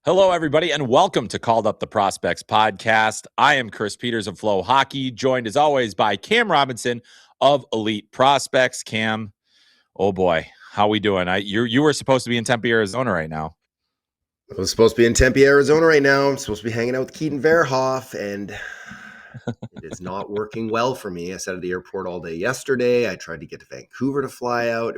Hello, everybody, and welcome to Called Up the Prospects podcast. I am Chris Peters of FloHockey, joined as always by Cam Robinson of Elite Prospects. Cam, oh boy, how we doing? You were supposed to be in Tempe, Arizona right now. I was supposed to be in Tempe, Arizona right now. I'm supposed to be hanging out with Keaton Verhoeff, and it is not working well for me. I sat at the airport all day yesterday. I tried to get to Vancouver to fly out.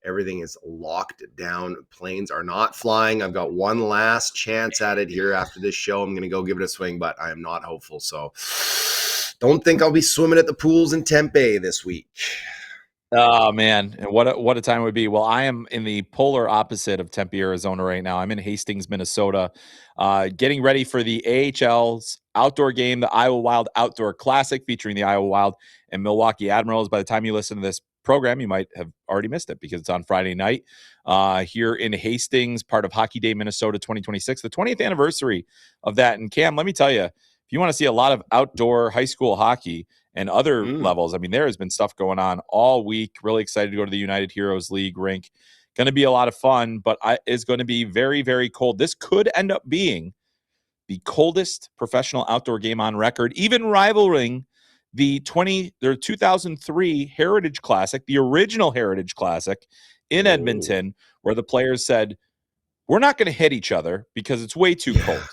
Everything is locked down. Planes are not flying. I've got one last chance at it here after this show. I'm going to go give it a swing, but I am not hopeful. So don't think I'll be swimming at the pools in Tempe this week. Oh man, and what a time it would be. Well, I am in the polar opposite of Tempe, Arizona right now. I'm in Hastings, Minnesota, getting ready for the AHL's outdoor game, the Iowa Wild Outdoor Classic, featuring the Iowa Wild and Milwaukee Admirals. By the time you listen to this program, you might have already missed it because it's on Friday night here in Hastings, part of Hockey Day Minnesota 2026, the 20th anniversary of that. And Cam, let me tell you, if you want to see a lot of outdoor high school hockey and other levels, I mean, there has been stuff going on all week. Really excited to go to the United Heroes League rink. Going to be a lot of fun, but it's going to be very, very cold. This could end up being the coldest professional outdoor game on record, even rivaling the 2003 Heritage Classic, the original Heritage Classic in Edmonton, where the players said, we're not going to hit each other because it's way too cold.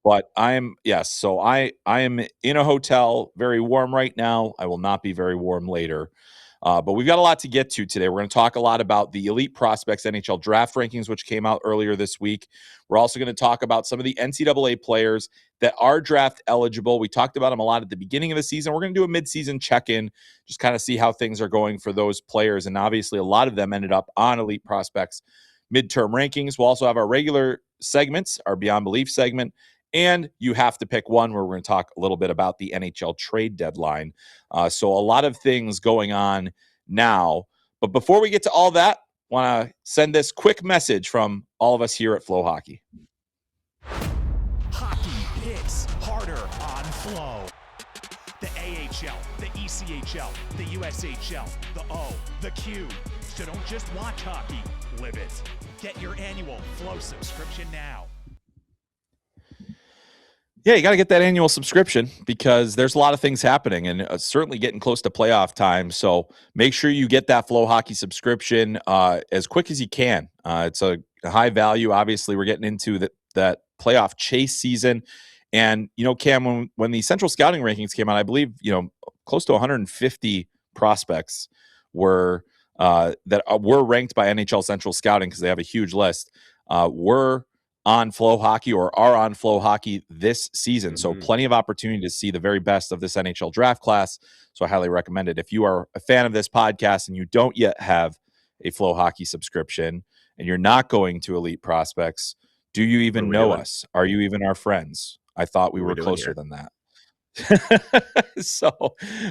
But I am in a hotel, very warm right now. I will not be very warm later. But we've got a lot to get to today. We're going to talk a lot about the Elite Prospects NHL Draft rankings, which came out earlier this week. We're also going to talk about some of the NCAA players that are draft eligible. We talked about them a lot at the beginning of the season. We're going to do a midseason check-in, just kind of see how things are going for those players. And obviously, a lot of them ended up on Elite Prospects midterm rankings. We'll also have our regular segments, our Beyond Belief segment, and you have to pick one where we're going to talk a little bit about the NHL trade deadline. So a lot of things going on now. But before we get to all that, I want to send this quick message from all of us here at FloHockey. Hockey hits harder on Flo. The AHL, the ECHL, the USHL, the O, the Q. So don't just watch hockey, live it. Get your annual Flo subscription now. Yeah, you got to get that annual subscription because there's a lot of things happening and certainly getting close to playoff time. So make sure you get that FloHockey subscription as quick as you can. It's a high value. Obviously, we're getting into that playoff chase season. And, Cam, when the Central Scouting rankings came out, I believe, close to 150 prospects were ranked by NHL Central Scouting because they have a huge list, were on FloHockey or are on FloHockey this season. So plenty of opportunity to see the very best of this NHL draft class. So I highly recommend it. If you are a fan of this podcast and you don't yet have a FloHockey subscription and you're not going to Elite Prospects, do you even know us? Are you even our friends? I thought we were closer than that.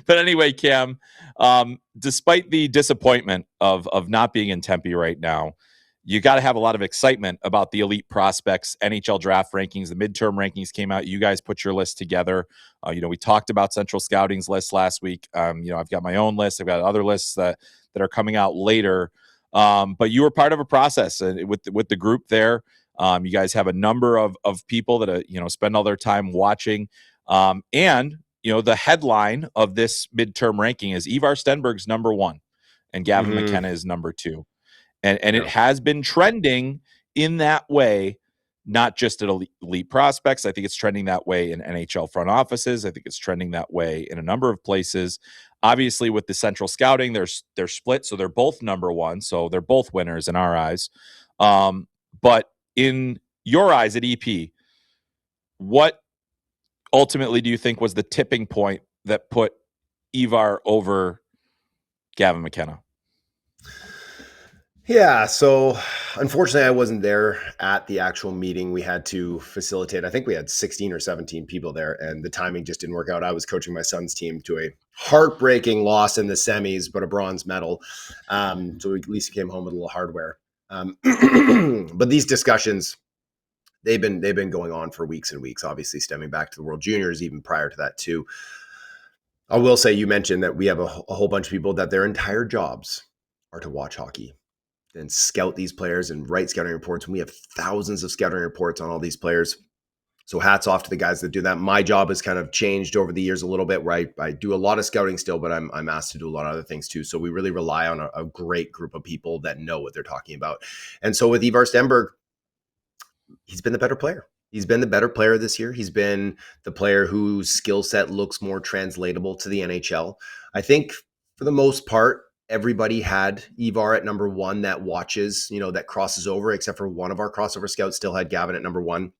But anyway, Cam, despite the disappointment of not being in Tempe right now, you got to have a lot of excitement about the Elite Prospects NHL Draft rankings. The midterm rankings came out. You guys put your list together. We talked about Central Scouting's list last week. I've got my own list. I've got other lists that are coming out later. But you were part of a process with the group there. You guys have a number of people that spend all their time watching. And the headline of this midterm ranking is Ivar Stenberg's number 1, and Gavin McKenna is number 2. And it has been trending in that way, not just at Elite Prospects. I think it's trending that way in NHL front offices. I think it's trending that way in a number of places. Obviously, with the Central Scouting, they're split, so they're both number 1. So they're both winners in our eyes. But in your eyes at EP, what ultimately do you think was the tipping point that put Ivar over Gavin McKenna? Yeah, so unfortunately, I wasn't there at the actual meeting. We had to facilitate. I think we had 16 or 17 people there, and the timing just didn't work out. I was coaching my son's team to a heartbreaking loss in the semis, but a bronze medal. So at least he came home with a little hardware. But these discussions, they've been going on for weeks and weeks, obviously stemming back to the World Juniors, even prior to that too. I will say, you mentioned that we have a whole bunch of people that their entire jobs are to watch hockey. and scout these players and write scouting reports. And we have thousands of scouting reports on all these players. So hats off to the guys that do that. My job has kind of changed over the years a little bit, where I do a lot of scouting still, but I'm asked to do a lot of other things too. So we really rely on a great group of people that know what they're talking about. And so with Ivar Stenberg, he's been the better player. He's been the better player this year. He's been the player whose skill set looks more translatable to the NHL. I think for the most part, everybody had Ivar at number one that watches, that crosses over, except for one of our crossover scouts still had Gavin at number one.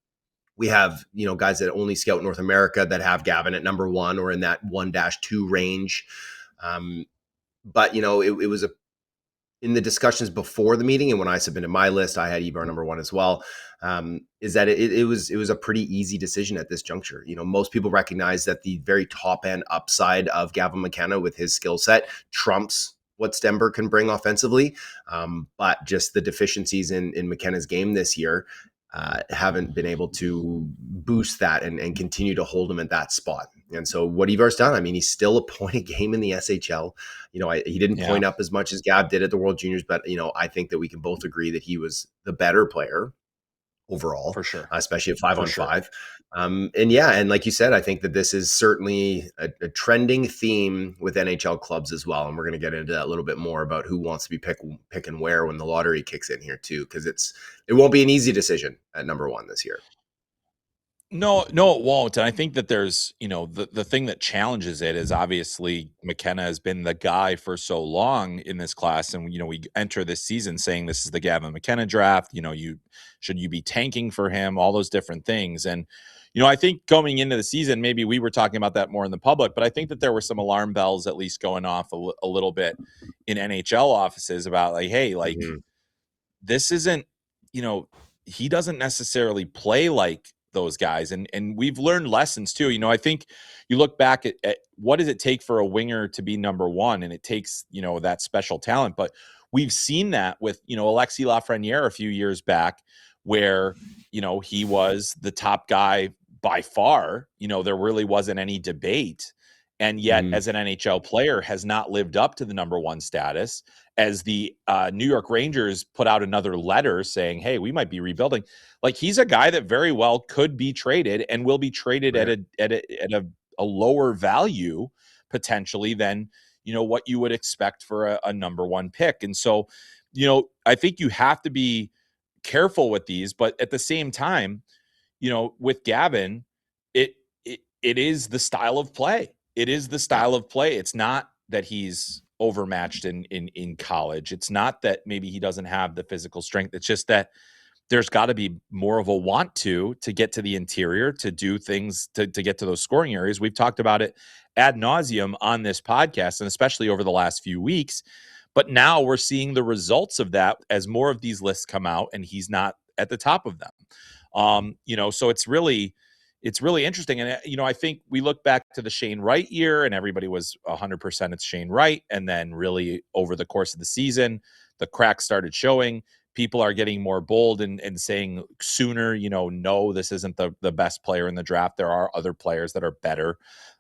We have, guys that only scout North America that have Gavin at number one or in that 1-2 range. But, it was in the discussions before the meeting, and when I submitted my list, I had Ivar number one as well. Is that it was a pretty easy decision at this juncture. Most people recognize that the very top end upside of Gavin McKenna with his skill set trumps what Stenberg can bring offensively. But just the deficiencies in McKenna's game this year haven't been able to boost that and continue to hold him at that spot. And so what Ivar's done, I mean, he's still a point a game in the SHL. He didn't point up as much as Gab did at the World Juniors, but, I think that we can both agree that he was the better player overall, for sure, especially at 5-on-5. And like you said, I think that this is certainly a trending theme with NHL clubs as well. And we're going to get into that a little bit more about who wants to be picking where when the lottery kicks in here too, because it won't be an easy decision at number one this year. No, it won't. And I think that there's, the thing that challenges it is obviously McKenna has been the guy for so long in this class. And, we enter this season saying this is the Gavin McKenna draft, should you be tanking for him, all those different things. And, I think going into the season, maybe we were talking about that more in the public, but I think that there were some alarm bells at least going off a little bit in NHL offices about like, hey, like this isn't, he doesn't necessarily play like those guys. And we've learned lessons too. I think you look back at what does it take for a winger to be number one? And it takes, that special talent. But we've seen that with, Alexis Lafreniere a few years back where, he was the top guy by far. There really wasn't any debate. And yet, as an NHL player, has not lived up to the number one status. As the New York Rangers put out another letter saying, hey, we might be rebuilding. Like, he's a guy that very well could be traded and will be traded at a lower value potentially than, what you would expect for a number one pick. And so, I think you have to be careful with these. But at the same time, with Gavin, it is the style of play. It is the style of play. It's not that he's overmatched in college. It's not that maybe he doesn't have the physical strength. It's just that there's got to be more of a want to get to the interior, to do things, to get to those scoring areas. We've talked about it ad nauseum on this podcast, and especially over the last few weeks. But now we're seeing the results of that as more of these lists come out, and he's not at the top of them. So it's really interesting. And, I think we look back to the Shane Wright year and everybody was 100% it's Shane Wright. And then really over the course of the season, the cracks started showing. People are getting more bold and saying sooner, no, this isn't the best player in the draft. There are other players that are better.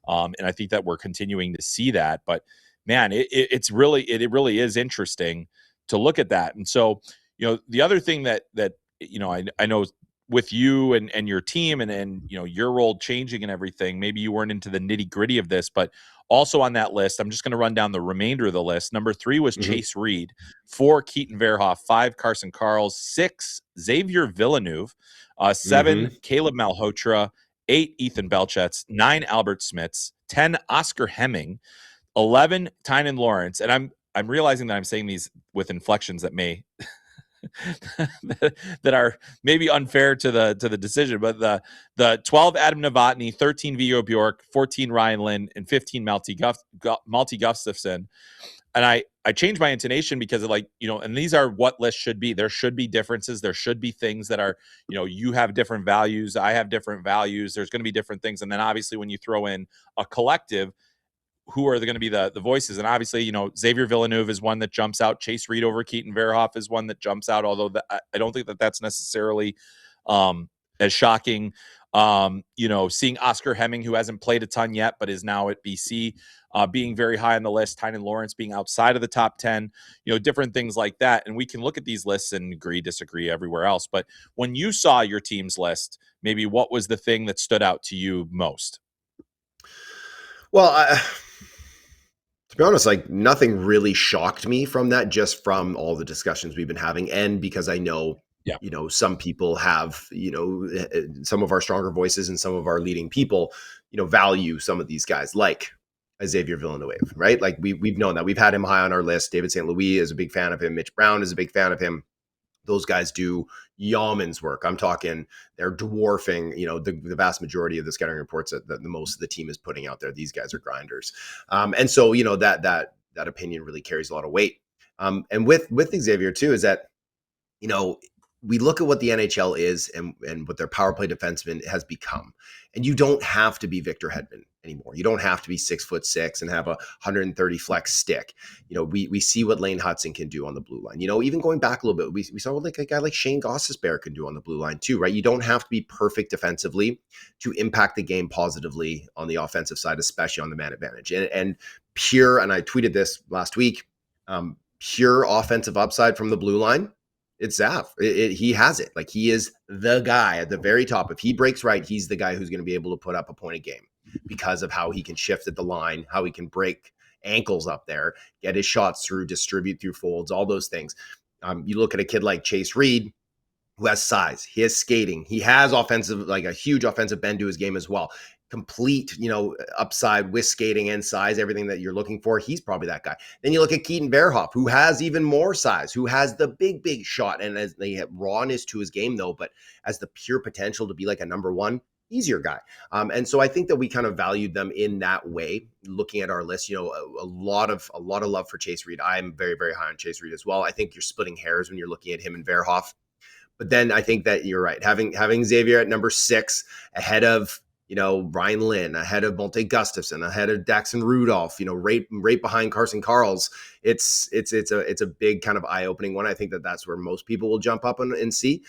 And I think that we're continuing to see that. But man, it really is interesting to look at that. And so, the other thing that I know with you and your team and your role changing and everything, maybe you weren't into the nitty gritty of this, but also on that list, I'm just going to run down the remainder of the list. Number 3 was Chase Reed, 4 Keaton Verhoeff, 5 Carson Karls, 6 Xavier Villeneuve, 7 Caleb Malhotra, 8 Ethan Belchetz, 9 Albert Smits, 10 Oscar Hemming, 11 Tynan Lawrence. And I'm realizing that I'm saying these with inflections that may that are maybe unfair to the decision, but the 12 Adam Novotny, 13 Viggo Bjork, 14 Ryan Lynn, and 15 Malte Gustafsson. And I changed my intonation because of and these are what lists should be. There should be differences. There should be things that are, you have different values. I have different values. There's going to be different things. And then obviously when you throw in a collective, who are going to be the voices? And obviously, Xavier Villeneuve is one that jumps out. Chase Reed over Keaton Verhoeff is one that jumps out, although I don't think that that's necessarily as shocking. Seeing Oscar Hemming, who hasn't played a ton yet, but is now at BC, being very high on the list, Tynan Lawrence being outside of the top 10, different things like that. And we can look at these lists and agree, disagree everywhere else. But when you saw your team's list, maybe what was the thing that stood out to you most? Well, to be honest, like nothing really shocked me from that, just from all the discussions we've been having. And because I know, Yeah. some people have, some of our stronger voices and some of our leading people, value some of these guys like Xavier Villeneuve, right? Like we've known that. We've had him high on our list. David St. Louis is a big fan of him. Mitch Brown is a big fan of him. Those guys do yeoman's work. I'm talking they're dwarfing, the vast majority of the scouting reports that the most of the team is putting out there. These guys are grinders. And so, that opinion really carries a lot of weight. And with Xavier too, is that, we look at what the NHL is and what their power play defenseman has become. And you don't have to be Victor Hedman anymore. You don't have to be 6'6" and have a 130 flex stick. We see what Lane Hudson can do on the blue line. Even going back a little bit, we saw what a guy like Shane Gostisbehere can do on the blue line too, right? You don't have to be perfect defensively to impact the game positively on the offensive side, especially on the man advantage. And I tweeted this last week, pure offensive upside from the blue line, it's Zav. He has it. Like, he is the guy at the very top. If he breaks right, he's the guy who's going to be able to put up a point a game because of how he can shift at the line, how he can break ankles up there, get his shots through, distribute through folds, all those things. You look at a kid like Chase Reed, who has size, he has skating, he has a huge offensive bend to his game as well. Complete, upside with skating and size, everything that you're looking for. He's probably that guy. Then you look at Keaton Verhoeff, who has even more size, who has the big shot, and as they have rawness to his game though, but as the pure potential to be like a number one, he's your guy. And so I think that we kind of valued them in that way. Looking at our list, a lot of love for Chase Reed. I'm very, very high on Chase Reed as well. I think you're splitting hairs when you're looking at him and Verhoeff. But then I think that you're right. Having Xavier at number 6 ahead of Ryan Lynn, ahead of Monte Gustafson, ahead of Daxon Rudolph, right behind Carson Karls. It's a big kind of eye-opening one. I think that's where most people will jump up and see.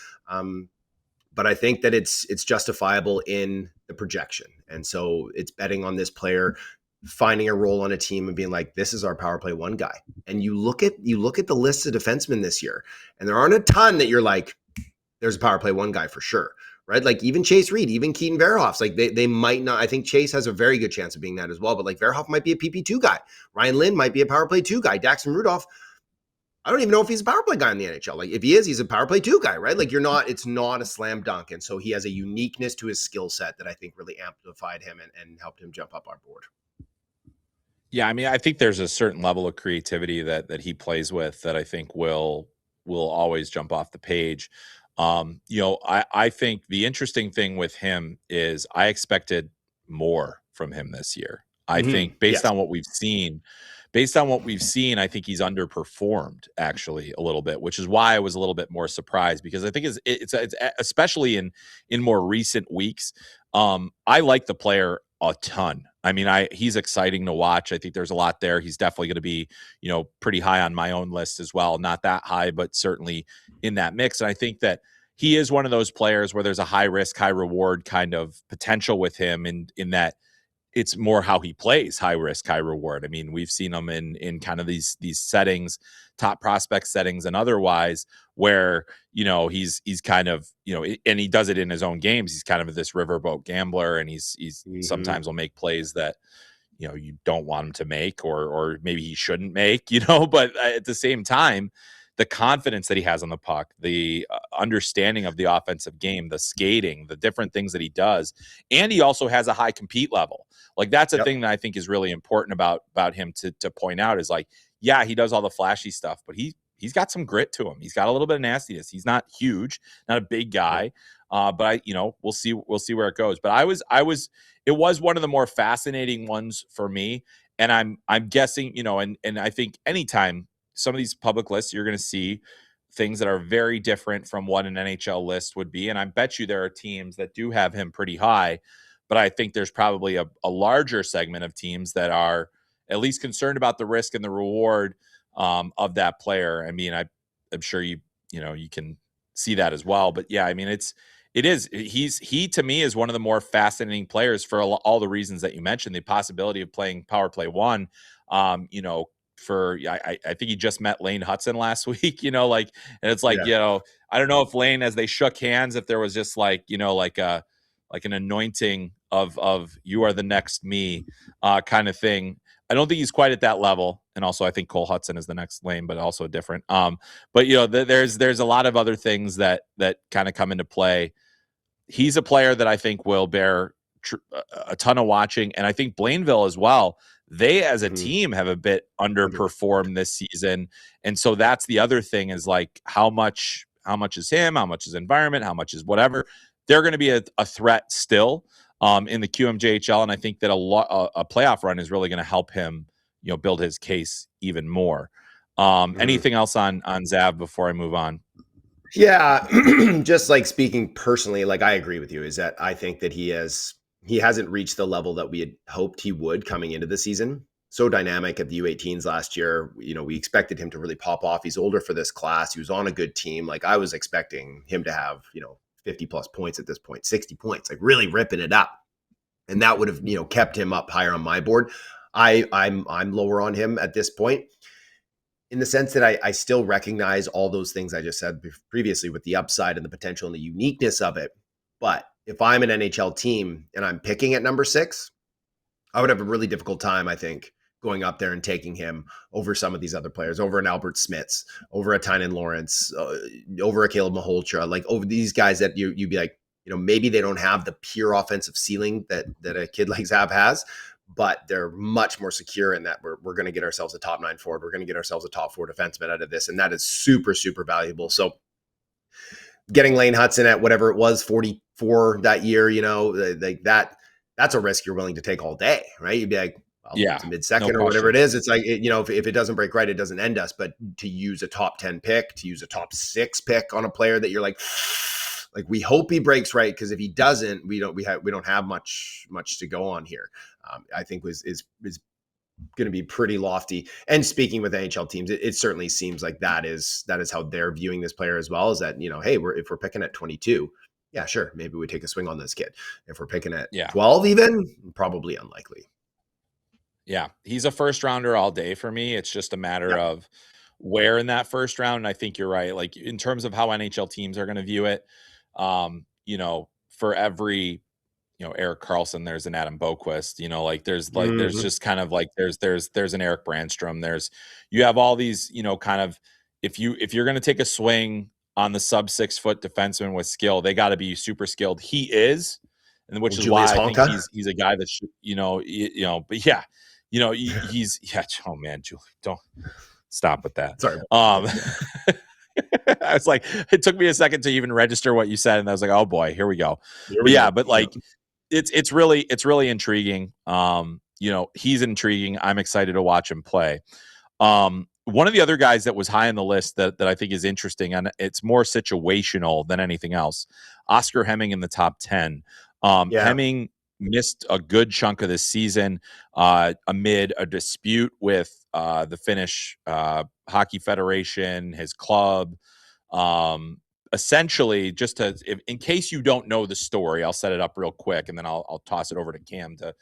But I think that it's justifiable in the projection. And so it's betting on this player finding a role on a team and being like, this is our power play one guy. And you look at the list of defensemen this year, and there aren't a ton that you're like, there's a power play one guy for sure. Right? Like even Chase Reed, even Keaton Verhoeff, like they might not. I think Chase has a very good chance of being that as well. But like Verhoeff might be a PP2 guy. Ryan Lynn might be a power play 2 guy. Daxon Rudolph, I don't even know if he's a power play guy in the NHL. Like if he is, he's a power play 2 guy, right? Like it's not a slam dunk. And so he has a uniqueness to his skill set that I think really amplified him and helped him jump up our board. Yeah, I mean, I think there's a certain level of creativity that he plays with that I think will always jump off the page. I think the interesting thing with him is I expected more from him this year. I think based on what we've seen, I think he's underperformed actually a little bit, which is why I was a little bit more surprised, because I think it's especially in more recent weeks. I like the player a ton. I mean, he's exciting to watch. I think there's a lot there. He's definitely going to be, pretty high on my own list as well. Not that high, but certainly in that mix. And I think that he is one of those players where there's a high risk, high reward kind of potential with him in that it's more how he plays, high risk, high reward. I mean, we've seen him in kind of these settings, top prospect settings and otherwise, where, he's kind of, and he does it in his own games. He's kind of this riverboat gambler, and he's sometimes will make plays that, you don't want him to make, or maybe he shouldn't make, but at the same time, the confidence that he has on the puck, the understanding of the offensive game, the skating, the different things that he does. And he also has a high compete level. Like that's a thing that I think is really important about him to point out is like, yeah, he does all the flashy stuff, but he's got some grit to him. He's got a little bit of nastiness. He's not huge, not a big guy. But we'll see where it goes. But it was one of the more fascinating ones for me. And I'm guessing, and I think anytime some of these public lists, you're going to see things that are very different from what an NHL list would be. And I bet you there are teams that do have him pretty high, but I think there's probably a larger segment of teams that are at least concerned about the risk and the reward of that player. I mean, I'm sure you can see that as well, but yeah, I mean, it's It is. He to me is one of the more fascinating players for all the reasons that you mentioned. The possibility of playing power play one, you know, I think he just met Lane Hudson last week, you know, like, and it's like, Yeah. you know, I don't know if Lane, as they shook hands, if there was just like, you know, like an anointing of you are the next me kind of thing. I don't think he's quite at that level. And also I think Cole Hudson is the next Lane, but also different. But you know, there's a lot of other things that kind of come into play. He's a player that I think will bear a ton of watching, and I think Blainville as well. They as a team have a bit underperformed this season, and so that's the other thing is like how much is him, how much is environment, how much is whatever. They're going to be a threat still in the QMJHL, and I think that a playoff run is really going to help him, you know, build his case even more. Anything else on Zav before I move on? Yeah, just like speaking personally, like I agree with you, is that I think that he hasn't reached the level that we had hoped he would coming into the season. So dynamic at the U18s last year. You know, we expected him to really pop off. He's older for this class. He was on a good team. Like I was expecting him to have, you know, 50 plus points at this point, 60 points, like really ripping it up. And that would have, you know, kept him up higher on my board. I'm lower on him at this point, in the sense that I still recognize all those things I just said previously with the upside and the potential and the uniqueness of it. But if I'm an NHL team and I'm picking at number 6, I would have a really difficult time, I think, going up there and taking him over some of these other players, over an Albert Smits, over a Tynan Lawrence, over a Caleb Malhotra, like over these guys that you'd be like, you know, maybe they don't have the pure offensive ceiling that a kid like Zab has, but they're much more secure in that we're going to get ourselves a top 9 forward. We're going to get ourselves a top 4 defenseman out of this. And that is super, super valuable. So getting Lane Hudson at whatever it was, 44 that year, you know, like that's a risk you're willing to take all day, right? You'd be like, well, it's mid-second or whatever it is. It's like, you know, if it doesn't break right, it doesn't end us. But to use a top 10 pick, to use a top 6 pick on a player that you're like we hope he breaks right, because if he doesn't, we don't have much to go on here. I think is going to be pretty lofty. And speaking with NHL teams, it certainly seems like that is how they're viewing this player as well. Is that, you know, hey, if we're picking at 22, yeah, sure, maybe we take a swing on this kid. If we're picking at 12, even probably unlikely. Yeah, he's a first rounder all day for me. It's just a matter of where in that first round. And I think you're right. Like in terms of how NHL teams are going to view it, you know, for every, you know, Eric Carlson, there's an Adam Boquist, you know, like there's just kind of like there's an Eric Brandstrom. You have all these, you know, kind of, if you're going to take a swing on the sub 6 foot defenseman with skill, they got to be super skilled. He is, and which is why I think he's a guy that should, you know, but yeah, you know, he's oh man, Julie, don't stop with that. Sorry. I was like, it took me a second to even register what you said, and I was like, oh boy, here we go. But like, it's really intriguing. You know, he's intriguing. I'm excited to watch him play. One of the other guys that was high on the list that I think is interesting, and it's more situational than anything else, Oscar Hemming in the top 10. Hemming missed a good chunk of this season amid a dispute with the Finnish Hockey Federation, his club. Essentially, just in case you don't know the story, I'll set it up real quick, and then I'll toss it over to Cam to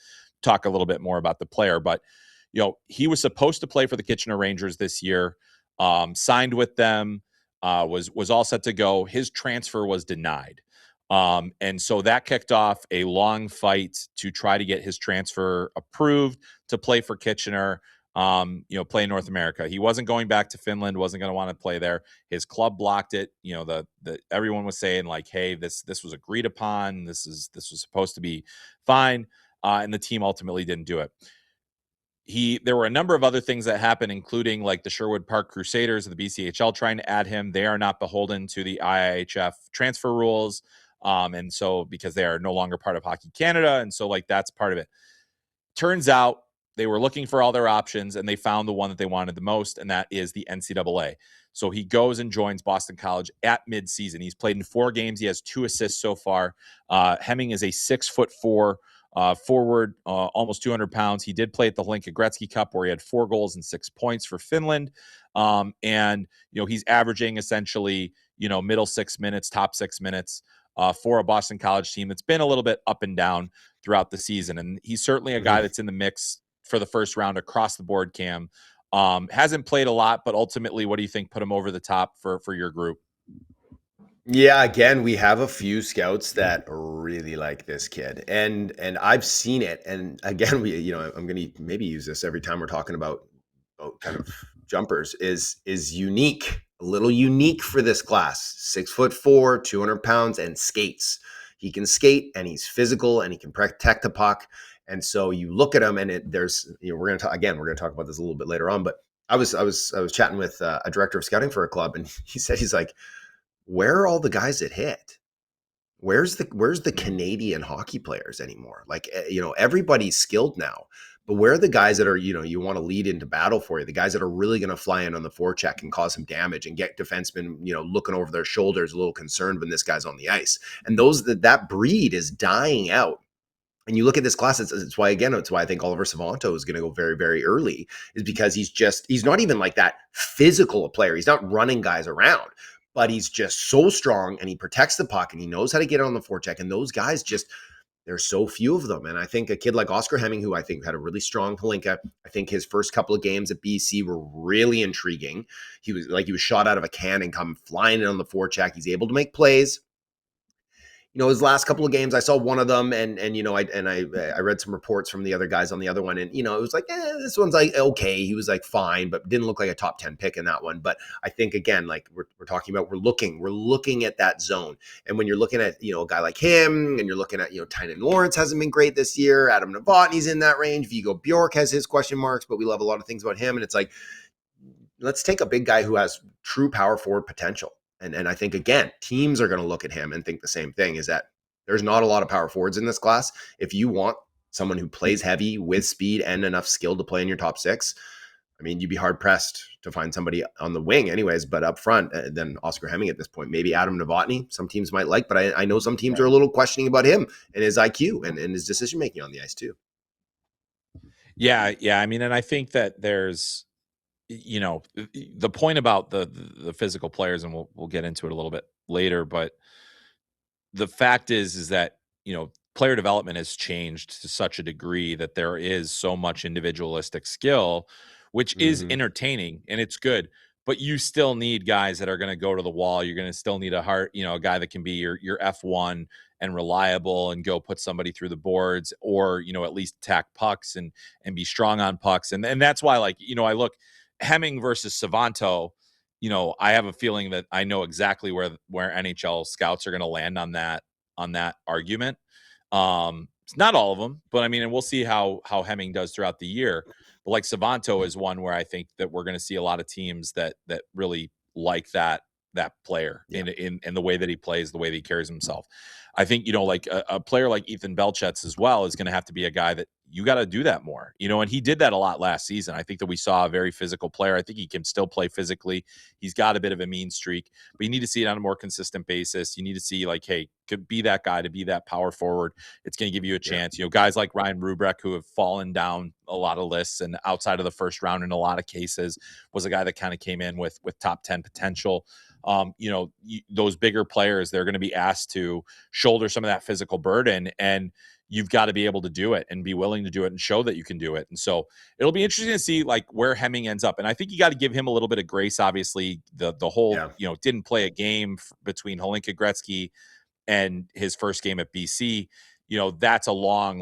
talk a little bit more about the player. But you know, he was supposed to play for the Kitchener Rangers this year, signed with them, was all set to go. His transfer was denied. And so that kicked off a long fight to try to get his transfer approved to play for Kitchener, you know, play in North America. He wasn't going back to Finland, wasn't going to want to play there. His club blocked it. You know, the everyone was saying like, hey, this was agreed upon. This was supposed to be fine. And the team ultimately didn't do it. There were a number of other things that happened, including like the Sherwood Park Crusaders of the BCHL trying to add him. They are not beholden to the IIHF transfer rules. And so because they are no longer part of Hockey Canada. And so like, that's part of it. Turns out they were looking for all their options and they found the one that they wanted the most. And that is the NCAA. So he goes and joins Boston College at midseason. He's played in 4 games. He has 2 assists so far. Hemming is a 6'4" forward, almost 200 pounds. He did play at the Hlinka Gretzky Cup where he had 4 goals and 6 points for Finland. And, you know, he's averaging essentially, you know, middle 6 minutes, top 6 minutes. for a Boston College team that's been a little bit up and down throughout the season. And he's certainly a guy that's in the mix for the first round across the board, Cam. Hasn't played a lot, but ultimately, what do you think put him over the top for your group? Yeah, again, we have a few scouts that really like this kid, and I've seen it. And again, I'm going to maybe use this every time we're talking about kind of jumpers. Is unique, a little unique for this class. 6'4", 200 pounds, and skates. He can skate, and he's physical, and he can protect the puck. And so you look at him, and we're going to talk about this a little bit later on. But I was chatting with a director of scouting for a club, and he's like, where are all the guys that hit? Where's the Canadian hockey players anymore? Like, everybody's skilled now, but where are the guys that are, you want to lead into battle for you? The guys that are really going to fly in on the forecheck and cause some damage and get defensemen, looking over their shoulders, a little concerned when this guy's on the ice. And that breed is dying out. And you look at this class, it's why I think Oliver Savanto is going to go very, very early, is because he's not even like that physical a player. He's not running guys around, but he's just so strong, and he protects the puck, and he knows how to get on the forecheck. And those guys there's so few of them. And I think a kid like Oscar Hemming, who I think had a really strong Hlinka, I think his first couple of games at BC were really intriguing. He was shot out of a can and come flying in on the forecheck. He's able to make plays. His last couple of games, I saw one of them, and I read some reports from the other guys on the other one, and it was like, this one's like okay. He was like fine, but didn't look like a top 10 pick in that one. But I think, again, like we're talking about, we're looking at that zone, and when you're looking at a guy like him, and you're looking at Tynan Lawrence hasn't been great this year. Adam Novotny's in that range. Vigo Bjork has his question marks, but we love a lot of things about him, and it's like, let's take a big guy who has true power forward potential. And I think, again, teams are going to look at him and think the same thing, is that there's not a lot of power forwards in this class. If you want someone who plays heavy with speed and enough skill to play in your top six, I mean, you'd be hard-pressed to find somebody on the wing anyways, but up front, then Oscar Hemming at this point. Maybe Adam Novotny, some teams might like, but I know some teams are a little questioning about him and his IQ and his decision-making on the ice too. Yeah. I mean, and I think that there's, the point about the physical players, and we'll get into it a little bit later, but the fact is that, player development has changed to such a degree that there is so much individualistic skill, which is entertaining and it's good, but you still need guys that are going to go to the wall. You're going to still need a guy that can be your F1 and reliable and go put somebody through the boards, or, at least attack pucks and be strong on pucks. And that's why, I look Hemming versus Savanto, I have a feeling that I know exactly where NHL scouts are going to land on that argument. It's not all of them, but I mean, and we'll see how Hemming does throughout the year. But like Savanto is one where I think that we're going to see a lot of teams that really like that player in the way that he plays, the way that he carries himself. I think, like a player like Ethan Belchetz as well is going to have to be a guy that you got to do that more, and he did that a lot last season. I think that we saw a very physical player. I think he can still play physically. He's got a bit of a mean streak, but you need to see it on a more consistent basis. You need to see hey, could be that guy, to be that power forward. It's going to give you a chance. Guys like Ryan Rubrek, who have fallen down a lot of lists and outside of the first round in a lot of cases, was a guy that kind of came in with top 10 potential. Those bigger players, they're going to be asked to shoulder some of that physical burden, and you've got to be able to do it and be willing to do it and show that you can do it. And so it'll be interesting to see where Hemming ends up. And I think you got to give him a little bit of grace. Obviously, the whole, didn't play a game between Hlinka Gretzky and his first game at BC. That's a long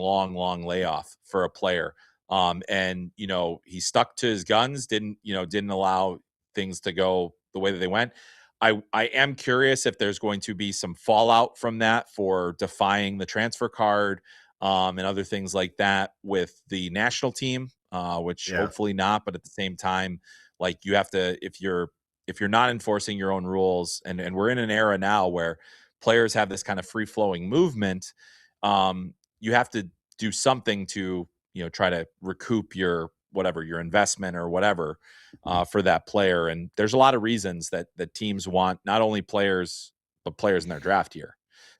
layoff for a player. And he stuck to his guns, didn't allow things to go the way that they went. I am curious if there's going to be some fallout from that for defying the transfer card and other things like that with the national team, which hopefully not. But at the same time, you have to, if you're not enforcing your own rules, and we're in an era now where players have this kind of free flowing movement, you have to do something to, try to recoup your investment or whatever for that player. And there's a lot of reasons that teams want not only players, but players in their draft here.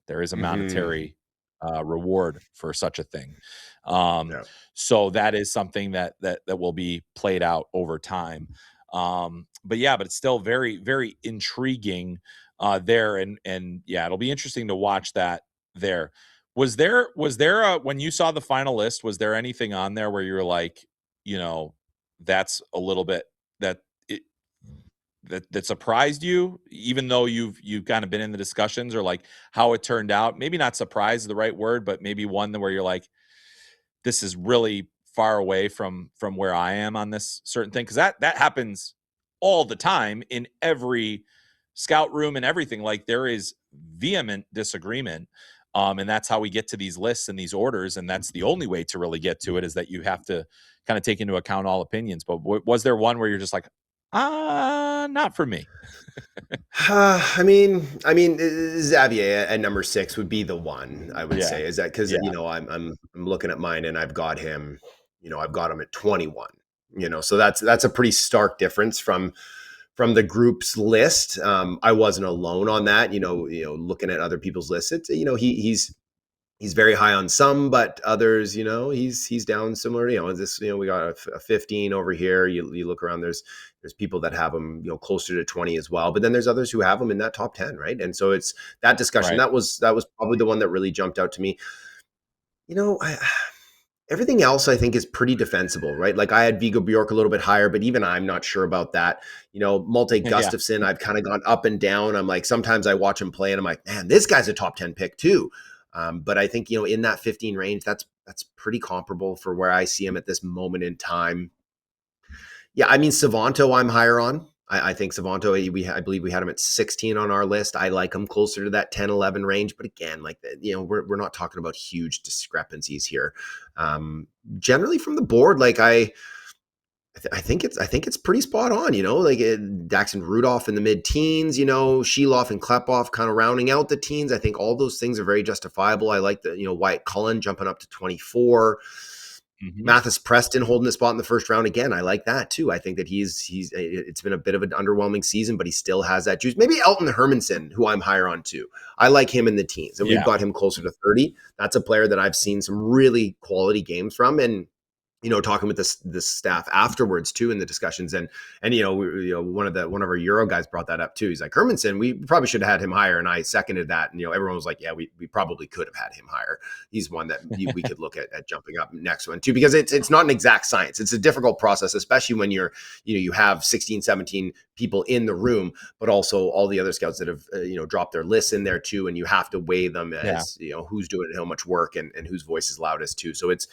There is a monetary reward for such a thing. So that is something that will be played out over time. But it's still very, very intriguing there. And yeah, it'll be interesting to watch that there. Was there when you saw the final list, was there anything on there where you're like, that's a little bit that surprised you, even though you've kind of been in the discussions, or like how it turned out? Maybe not surprise is the right word, but maybe one where you're like, this is really far away from where I am on this certain thing. Cause that happens all the time in every scout room and everything. Like there is vehement disagreement. And that's how we get to these lists and these orders. And that's the only way to really get to it, is that you have to kind of take into account all opinions. But was there one where you're just like, not for me? I mean, Xavier at number 6 would be the one I would say. Is that because I'm looking at mine and I've got him, I've got him at 21. So that's a pretty stark difference from the group's list. I wasn't alone on that. Looking at other people's lists, it's he's very high on some, but others, he's down similar. We got a 15 over here. You look around, there's people that have him, closer to 20 as well. But then there's others who have him in that top 10, right? And so it's that discussion. Right. That was probably the one that really jumped out to me. Everything else I think is pretty defensible, right? Like I had Viggo Bjork a little bit higher, but even I'm not sure about that. Malte Gustafsson, I've kind of gone up and down. I'm like, sometimes I watch him play and I'm like, man, this guy's a top 10 pick too. But I think, in that 15 range, that's pretty comparable for where I see him at this moment in time. Yeah, I mean, Savanto, I'm higher on. I think Savanto, I believe we had him at 16 on our list. I like him closer to that 10, 11 range. But again, like, we're not talking about huge discrepancies here. Generally from the board, like I think it's pretty spot on, like Daxon Rudolph in the mid-teens, Sheloff and Klepov kind of rounding out the teens. I think all those things are very justifiable. I like the, Wyatt Cullen jumping up to 24. Mm-hmm. Mathis Preston holding his spot in the first round. Again, I like that too. I think that it's been a bit of an underwhelming season, but he still has that juice. Maybe Elton Hermanson, who I'm higher on too. I like him in the teens, and we've got him closer to 30. That's a player that I've seen some really quality games from, and talking with this staff afterwards too in the discussions, and one of our Euro guys brought that up too. He's like, Hermanson, we probably should have had him higher, and I seconded that. And everyone was like, yeah, we probably could have had him higher. He's one that we could look at jumping up next one too, because it's not an exact science. It's a difficult process, especially when you have 16, 17 people in the room, but also all the other scouts that have dropped their lists in there too, and you have to weigh them as who's doing how much work and whose voice is loudest too. So it's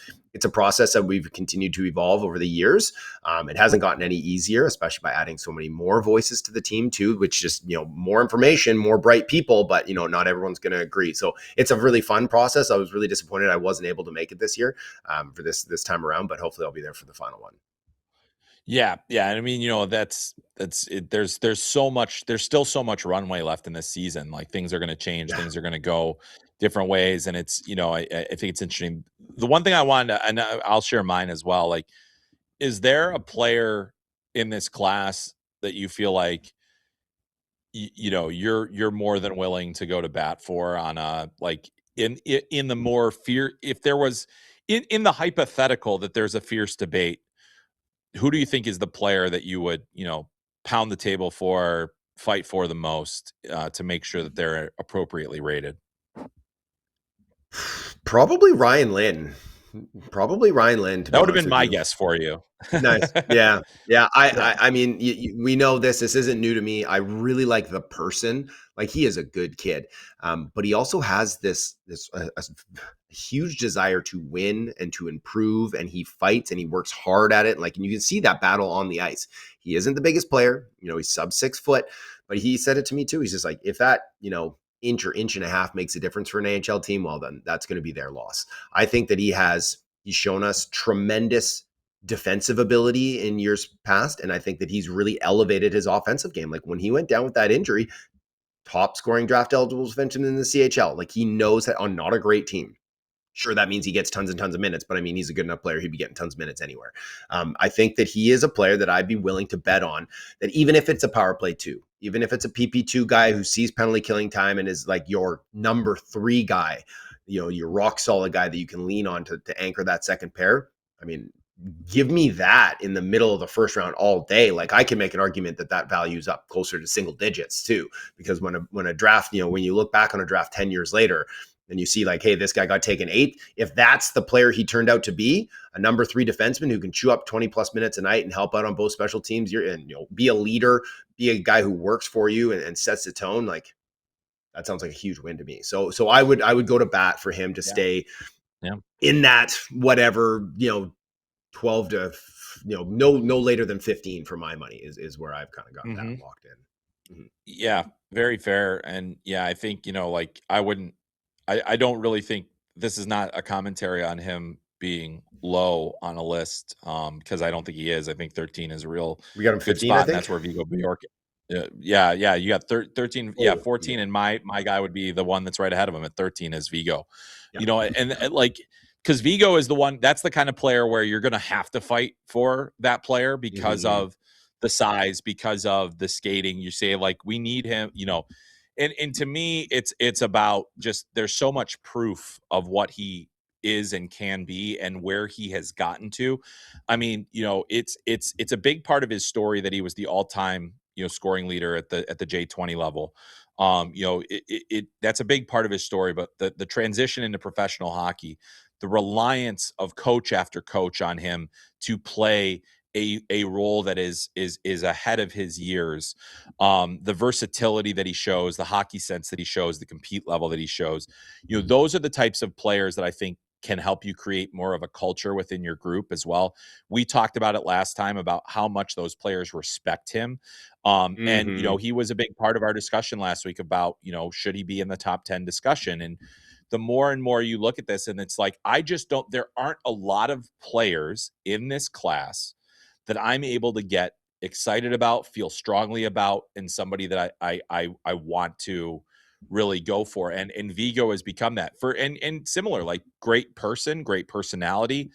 a process that we've continued to evolve over the years. It hasn't gotten any easier, especially by adding so many more voices to the team too, which just, more information, more bright people, but not everyone's going to agree. So it's a really fun process. I was really disappointed I wasn't able to make it this year for this time around, but hopefully I'll be there for the final one. Yeah. And I mean, that's it. There's still so much runway left in this season. Like things are going to change, things are going to go different ways. And it's, I think it's interesting. The one thing I wanted to, and I'll share mine as well. Like, is there a player in this class that you feel like, you're more than willing to go to bat for on a, like in the more if there was in the hypothetical that there's a fierce debate, who do you think is the player that you would, pound the table for, fight for the most to make sure that they're appropriately rated? Probably Ryan Lynn. That would have been my guess for you. Nice. Yeah. I mean, we know this isn't new to me. I really like the person. Like he is a good kid. But he also has this a huge desire to win and to improve, and he fights and he works hard at it. And you can see that battle on the ice. He isn't the biggest player, he's sub 6 foot, but he said it to me too. He's just like, if that, inch or inch and a half makes a difference for an AHL team, well, then that's going to be their loss. I think that he's shown us tremendous defensive ability in years past. And I think that he's really elevated his offensive game. Like when he went down with that injury, top scoring draft eligible defenseman in the CHL. Like he knows that on not a great team. Sure, that means he gets tons and tons of minutes, but I mean, he's a good enough player. He'd be getting tons of minutes anywhere. I think that he is a player that I'd be willing to bet on, that even if it's a power play 2, even if it's a PP2 guy who sees penalty killing time and is like your number 3 guy, your rock solid guy that you can lean on to anchor that second pair. I mean, give me that in the middle of the first round all day. Like I can make an argument that value's up closer to single digits too, because when a draft, when you look back on a draft 10 years later and you see like, hey, this guy got taken 8th, if that's the player he turned out to be, a number 3 defenseman who can chew up 20 plus minutes a night and help out on both special teams, be a leader, be a guy who works for you and sets the tone, like that sounds like a huge win to me. So I would go to bat for him to stay in that whatever, 12 to, no later than 15 for my money is where I've kind of got that locked in. Mm-hmm. Yeah, very fair. And yeah, I think, like I don't really think this is not a commentary on him being low on a list, because I don't think he is. I think 13 is a real we got him 15, spot, I think. and that's where Vigo Bjork. Yeah, you got 13. Yeah, 14, and my guy would be the one that's right ahead of him at 13 is Vigo. Yeah. And like, because Vigo is the one, that's the kind of player where you're going to have to fight for that player because of the size, because of the skating. You say like, we need him, and to me, it's about just, there's so much proof of what he is and can be and where he has gotten to. I mean, it's a big part of his story that he was the all-time, scoring leader at the J20 level. That's a big part of his story, but the transition into professional hockey, the reliance of coach after coach on him to play a role that is ahead of his years, the versatility that he shows, the hockey sense that he shows, the compete level that he shows, those are the types of players that I think can help you create more of a culture within your group as well. We talked about it last time about how much those players respect him. And, he was a big part of our discussion last week about, should he be in the top 10 discussion? And the more and more you look at this, and it's like, there aren't a lot of players in this class that I'm able to get excited about, feel strongly about, and somebody that I want to really go for. And Vigo has become that and similar, like great person, great personality,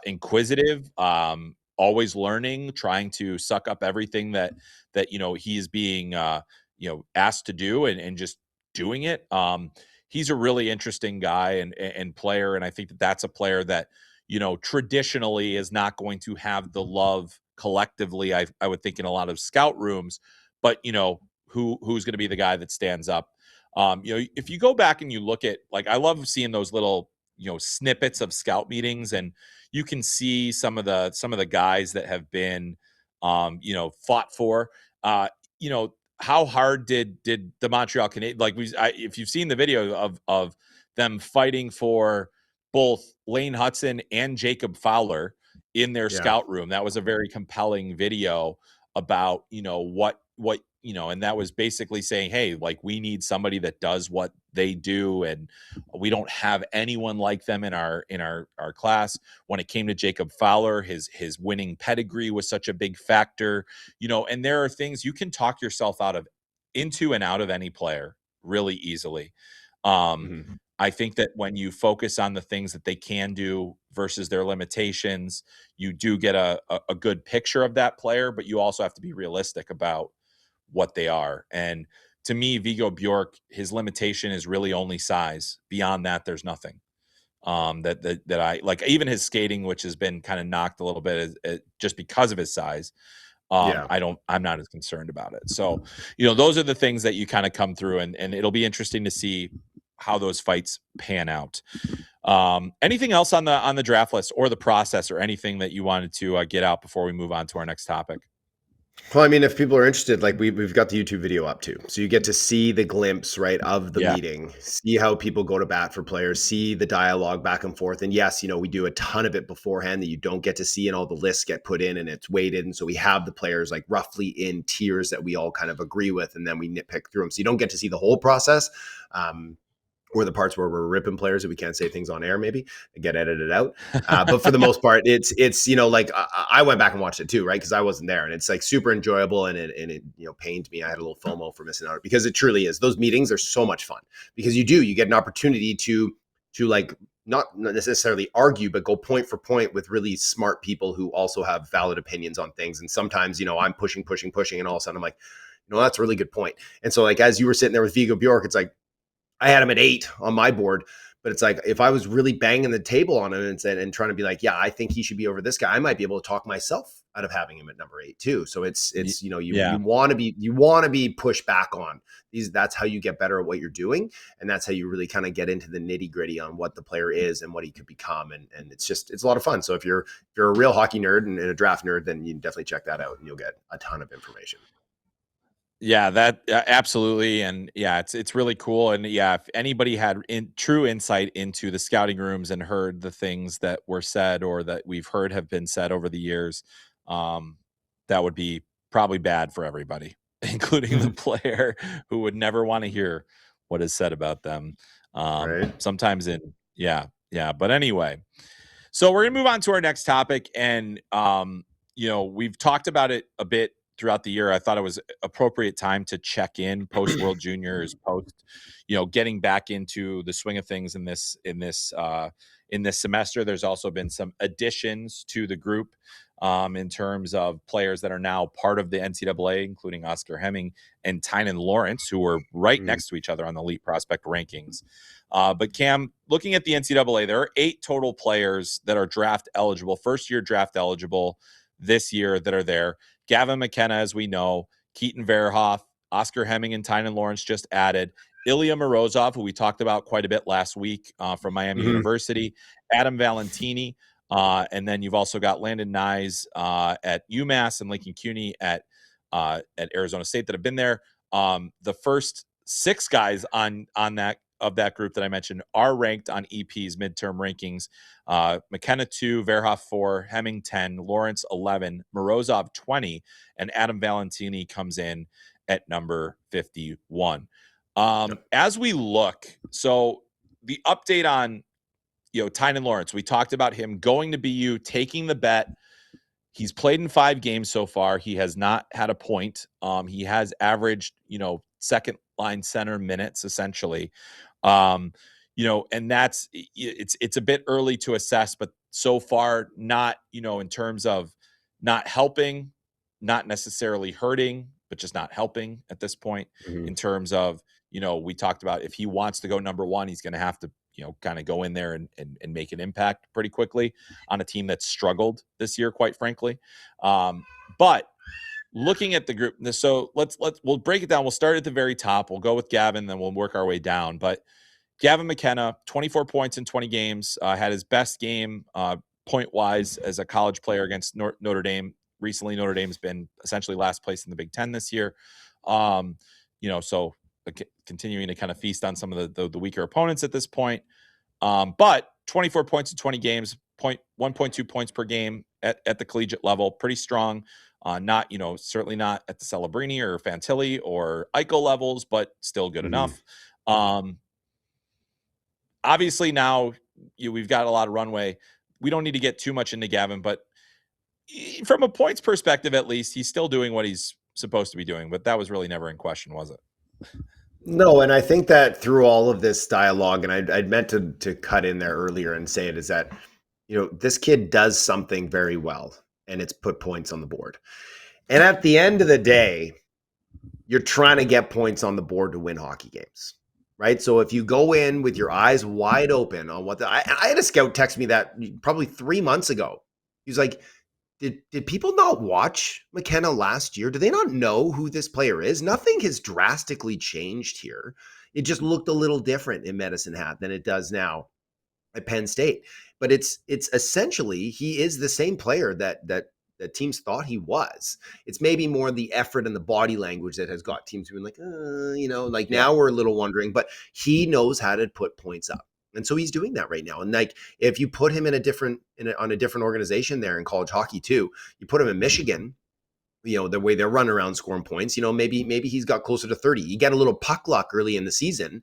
inquisitive, always learning, trying to suck up everything that he's being asked to do and just doing it. He's a really interesting guy and player. And I think that's a player that, traditionally is not going to have the love collectively, I would think, in a lot of scout rooms, but who's going to be the guy that stands up. If you go back and you look at, like, I love seeing those little, snippets of scout meetings, and you can see some of the guys that have been, fought for, how hard did the Montreal Canadiens, like if you've seen the video of them fighting for both Lane Hudson and Jacob Fowler in their scout room, that was a very compelling video about, what, and that was basically saying, hey, like, we need somebody that does what they do, and we don't have anyone like them in our class. When it came to Jacob Fowler, his winning pedigree was such a big factor, and there are things you can talk yourself into and out of any player really easily. I think that when you focus on the things that they can do versus their limitations, you do get a good picture of that player, but you also have to be realistic about what they are. And to me, Vigo Bjork, his limitation is really only size. Beyond that, there's nothing. That I like, even his skating, which has been kind of knocked a little bit just because of his size. I'm not as concerned about it. So, those are the things that you kind of come through, and it'll be interesting to see how those fights pan out. Anything else on the draft list or the process, or anything that you wanted to get out before we move on to our next topic? Well, I mean, if people are interested, like we've got the YouTube video up too. So you get to see the glimpse, right, of the meeting, see how people go to bat for players, see the dialogue back and forth. And yes, we do a ton of it beforehand that you don't get to see, and all the lists get put in and it's weighted. And so we have the players like roughly in tiers that we all kind of agree with, and then we nitpick through them. So you don't get to see the whole process. Or the parts where we're ripping players that we can't say things on air, maybe get edited out. But for the most part, it's like I went back and watched it too, right? Because I wasn't there, and it's like super enjoyable, and it pained me. I had a little FOMO for missing out, because it truly is. Those meetings are so much fun because you get an opportunity to like not necessarily argue, but go point for point with really smart people who also have valid opinions on things. And sometimes I'm pushing, and all of a sudden I'm like, that's a really good point. And so, like, as you were sitting there with Vigo Bjork, it's like, I had him at 8 on my board, But it's like, if I was really banging the table on him and trying to be like, yeah, I think he should be over this guy, I might be able to talk myself out of having him at number 8 too. So it's, you want to be pushed back on these. That's how you get better at what you're doing. And that's how you really kind of get into the nitty gritty on what the player is and what he could become. And it's a lot of fun. So if you're a real hockey nerd and a draft nerd, then you can definitely check that out and you'll get a ton of information. Yeah, that absolutely. And yeah, it's really cool. And yeah, if anybody had true insight into the scouting rooms and heard the things that were said or that we've heard have been said over the years, that would be probably bad for everybody, including the player who would never want to hear what is said about them. Right. Sometimes yeah. But anyway, so we're gonna move on to our next topic. And, we've talked about it a bit throughout the year. I thought it was appropriate time to check in post World Juniors, post, getting back into the swing of things in this semester. There's also been some additions to the group in terms of players that are now part of the NCAA, including Oscar Hemming and Tynan Lawrence, who were right next to each other on the Elite Prospect rankings. But Cam, looking at the NCAA, there are 8 total players that are draft eligible, first-year draft eligible this year that are there. Gavin McKenna, as we know, Keaton Verhoeff, Oscar Hemming, and Tynan Lawrence just added. Ilia Morozov, who we talked about quite a bit last week from Miami University. Adam Valentini. And then you've also got Landon Nyes at UMass and Lincoln CUNY at Arizona State that have been there. The first 6 guys on that group that I mentioned are ranked on EP's midterm rankings. McKenna 2, Verhoeff 4, Hemming 10, Lawrence 11, Morozov 20, and Adam Valentini comes in at number 51. As we look, so the update on Tynan Lawrence, we talked about him going to BU, taking the bet. He's played in 5 games so far. He has not had a point. He has averaged, second line center minutes essentially. And that's it's a bit early to assess, but so far not, in terms of not helping, not necessarily hurting, but just not helping at this point in terms of, we talked about if he wants to go number 1, he's going to have to, kind of go in there and make an impact pretty quickly on a team that's struggled this year, quite frankly. But looking at the group, so we'll break it down. We'll start at the very top. We'll go with Gavin, then we'll work our way down. But Gavin McKenna, 24 points in 20 games, had his best game point-wise as a college player against Notre Dame. Recently, Notre Dame's been essentially last place in the Big Ten this year. So continuing to kind of feast on some of the weaker opponents at this point. But 24 points in 20 games, 1.2 points per game at the collegiate level, pretty strong. Not, certainly not at the Celebrini or Fantilli or Eichel levels, but still good enough. Obviously now we've got a lot of runway. We don't need to get too much into Gavin, but from a points perspective, at least, he's still doing what he's supposed to be doing. But that was really never in question, was it? No, and I think that through all of this dialogue, and I'd meant to cut in there earlier and say it, is that, this kid does something very well, and it's put points on the board. And at the end of the day, you're trying to get points on the board to win hockey games, right? So if you go in with your eyes wide open on what I had a scout text me that probably 3 months ago. He was like, Did people not watch McKenna last year? Do they not know who this player is? Nothing has drastically changed here. It just looked a little different in Medicine Hat than it does now at Penn State. But it's essentially, he is the same player that teams thought he was. It's maybe more the effort and the body language that has got teams being like, now we're a little wondering, but he knows how to put points up. And so he's doing that right now. And if you put him on a different organization there in college hockey too, you put him in Michigan, the way they're running around scoring points, maybe he's got closer to 30. You get a little puck luck early in the season.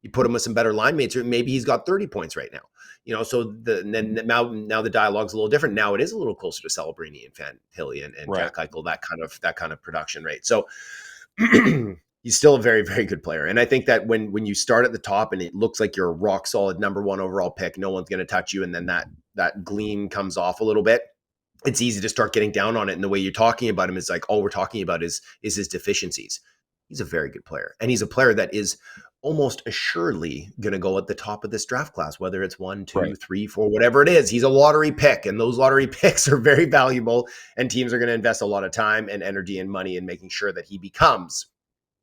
You put him with some better line mates, or maybe he's got 30 points right now. So now the dialogue's a little different. Now it is a little closer to Celebrini and Fantilli and Jack Eichel, that kind of production rate. So he's still a very, very good player. And I think that when you start at the top and it looks like you're a rock solid number 1 overall pick, no one's going to touch you. And then that gleam comes off a little bit. It's easy to start getting down on it. And the way you're talking about him is like, all we're talking about is his deficiencies. He's a very good player. And he's a player that is almost assuredly going to go at the top of this draft class, whether it's 1, 2, Right. 3, 4, whatever it is. He's a lottery pick, and those lottery picks are very valuable, and teams are going to invest a lot of time and energy and money in making sure that he becomes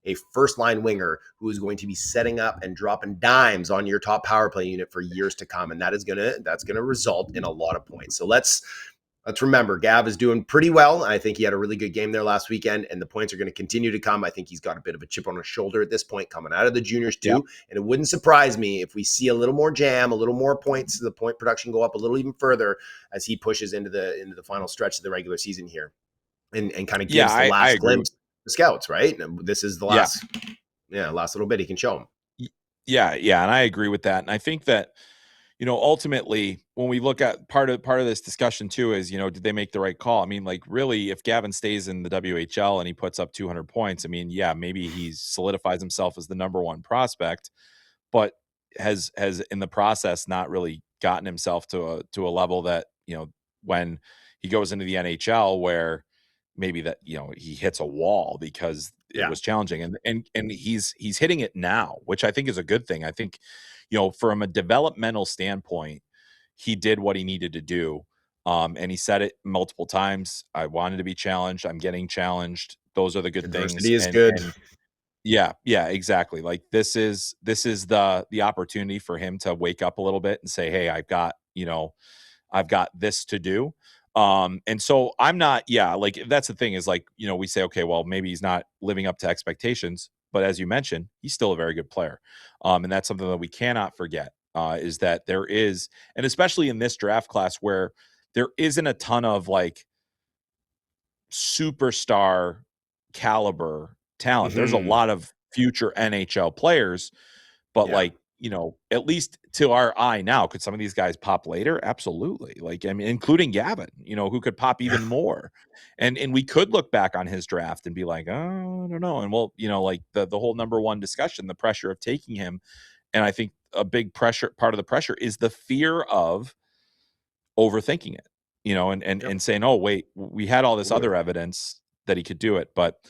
a first-line winger who is going to be setting up and dropping dimes on your top power play unit for years to come, and that's gonna result in a lot of points. So let's remember, Gav is doing pretty well. I think he had a really good game there last weekend, and the points are going to continue to come. I think he's got a bit of a chip on his shoulder at this point, coming out of the juniors too. Yep. And it wouldn't surprise me if we see a little more jam, a little more points, the point production go up a little even further as he pushes into the final stretch of the regular season here, and kind of gives the last glimpse to the scouts. Right, and this is the last, last little bit he can show them. Yeah, and I agree with that, and I think that, ultimately, when we look at part of this discussion too is, did they make the right call? I mean, like, really, if Gavin stays in the WHL and he puts up 200 points, I mean, yeah, maybe he solidifies himself as the number one prospect, but has in the process not really gotten himself to a level that, when he goes into the NHL where maybe that, he hits a wall because it was challenging, and he's hitting it now, which I think is a good thing. I think, from a developmental standpoint, he did what he needed to do. And he said it multiple times. I wanted to be challenged. I'm getting challenged. Those are the good Adversity things. is good. And yeah, exactly. Like this is the opportunity for him to wake up a little bit and say, hey, I've got this to do. And so I'm not, like, that's the thing is, like, we say, okay, well, maybe he's not living up to expectations, but as you mentioned, he's still a very good player. And that's something that we cannot forget, is that there is, and especially in this draft class where there isn't a ton of like superstar caliber talent. There's a lot of future NHL players, but like, at least to our eye now, could some of these guys pop later? Absolutely. Like, I mean, including Gavin, who could pop even more. And we could look back on his draft and be like, oh, I don't know. And we'll, like the whole number one discussion, the pressure of taking him. And I think a big part of the pressure is the fear of overthinking it, and saying, oh, wait, we had all this other evidence that he could do it. But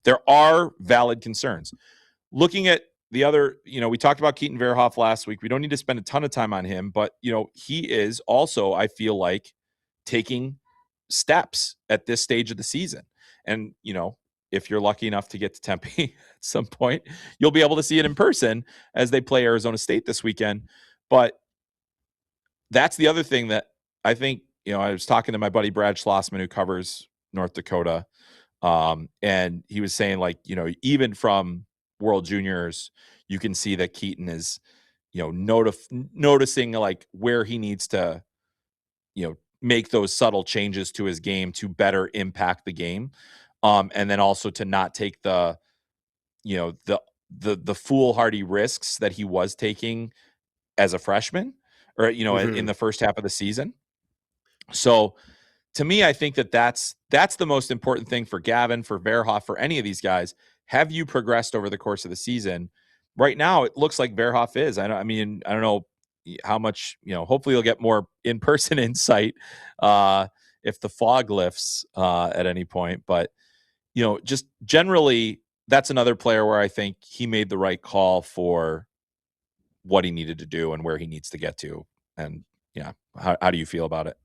there are valid concerns. Looking at the other, we talked about Keaton Verhoeff last week. We don't need to spend a ton of time on him, but, he is also, I feel like, taking steps at this stage of the season. And, if you're lucky enough to get to Tempe at some point, you'll be able to see it in person as they play Arizona State this weekend. But that's the other thing that I think, I was talking to my buddy Brad Schlossman, who covers North Dakota. And he was saying, like, even from World Juniors, you can see that Keaton is, noticing like where he needs to, make those subtle changes to his game to better impact the game. And then also to not take the foolhardy risks that he was taking as a freshman or, in the first half of the season. So to me, I think that that's the most important thing for Gavin, for Verhoeff, for any of these guys. Have you progressed over the course of the season? Right now, it looks like Verhoeff is. I don't know how much, hopefully you'll get more in-person insight if the fog lifts at any point. But, just generally, that's another player where I think he made the right call for what he needed to do and where he needs to get to. And how do you feel about it?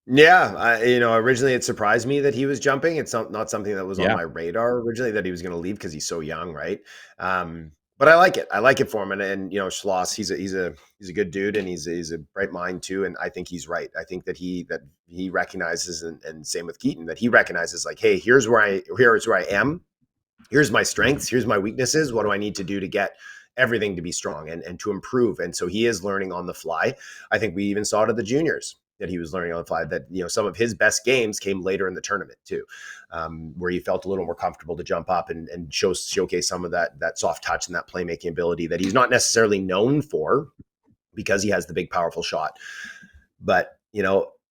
Yeah, originally it surprised me that he was jumping. It's not something that was on my radar originally, that he was going to leave because he's so young, right? But I like it. I like it for him, and Schloss, he's a good dude, and he's a bright mind too. And I think he's right. I think that he recognizes, and same with Keaton, that he recognizes, like, hey, here's where I am. Here's my strengths. Here's my weaknesses. What do I need to do to get everything to be strong and to improve? And so he is learning on the fly. I think we even saw it at the juniors, that he was learning on the fly, that, some of his best games came later in the tournament too, where he felt a little more comfortable to jump up and showcase some of that soft touch and that playmaking ability that he's not necessarily known for because he has the big, powerful shot. But,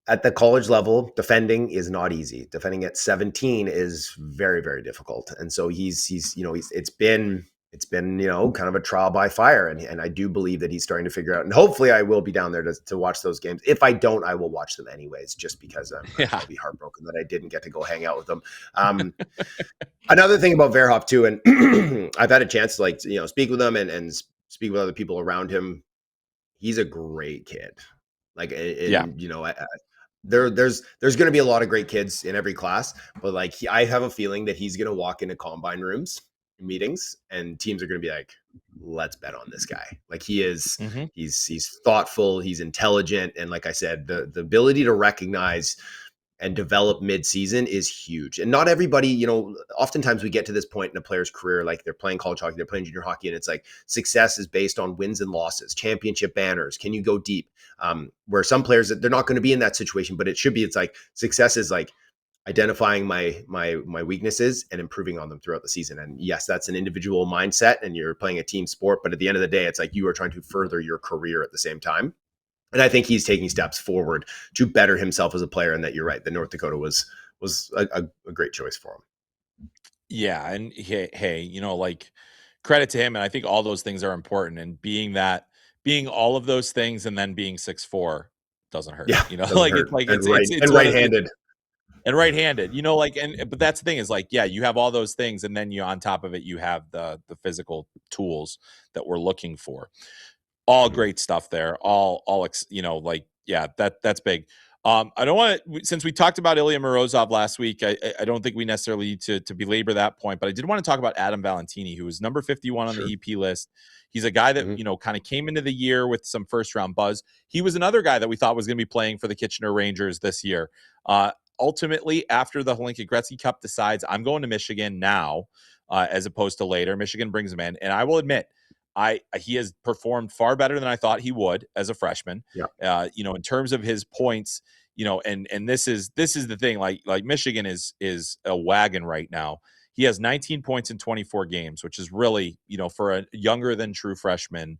at the college level, defending is not easy. Defending at 17 is very, very difficult. And so it's been it's been, kind of a trial by fire. And I do believe that he's starting to figure out, and hopefully I will be down there to watch those games. If I don't, I will watch them anyways, just because I'm Yeah. going to be heartbroken that I didn't get to go hang out with them. Another thing about Verhoeff too, and I've had a chance to speak with him and speak with other people around him. He's a great kid. There's going to be a lot of great kids in every class, but I have a feeling that he's going to walk into combine rooms, meetings, and teams are going to be like, let's bet on this guy. He is, he's thoughtful, he's intelligent. And like I said, the ability to recognize and develop mid-season is huge. And not everybody, oftentimes we get to this point in a player's career, like they're playing college hockey, they're playing junior hockey, and it's like success is based on wins and losses, championship banners. Can you go deep? Where some players, they're not going to be in that situation, but it should be, it's like success is like identifying my weaknesses and improving on them throughout the season. And yes, that's an individual mindset and you're playing a team sport, but at the end of the day, it's like you are trying to further your career at the same time. And I think he's taking steps forward to better himself as a player. And that you're right, that North Dakota was a great choice for him. Yeah. And hey, credit to him. And I think all those things are important. And being all of those things and then being 6'4" doesn't hurt. Yeah, it's right-handed. And right-handed, but that's the thing is you have all those things. And then on top of it, you have the physical tools that we're looking for. All great stuff there. That's big. I don't want to, since we talked about Ilia Morozov last week, I don't think we necessarily need to belabor that point, but I did want to talk about Adam Valentini, who was number 51 on the EP list. He's a guy that, kind of came into the year with some first round buzz. He was another guy that we thought was going to be playing for the Kitchener Rangers this year. Ultimately, after the Hlinka Gretzky Cup decides I'm going to Michigan now, as opposed to later, Michigan brings him in. And I will admit, he has performed far better than I thought he would as a freshman. Yeah. In terms of his points, and this is the thing, like Michigan is a wagon right now. He has 19 points in 24 games, which is really, for a younger than true freshman,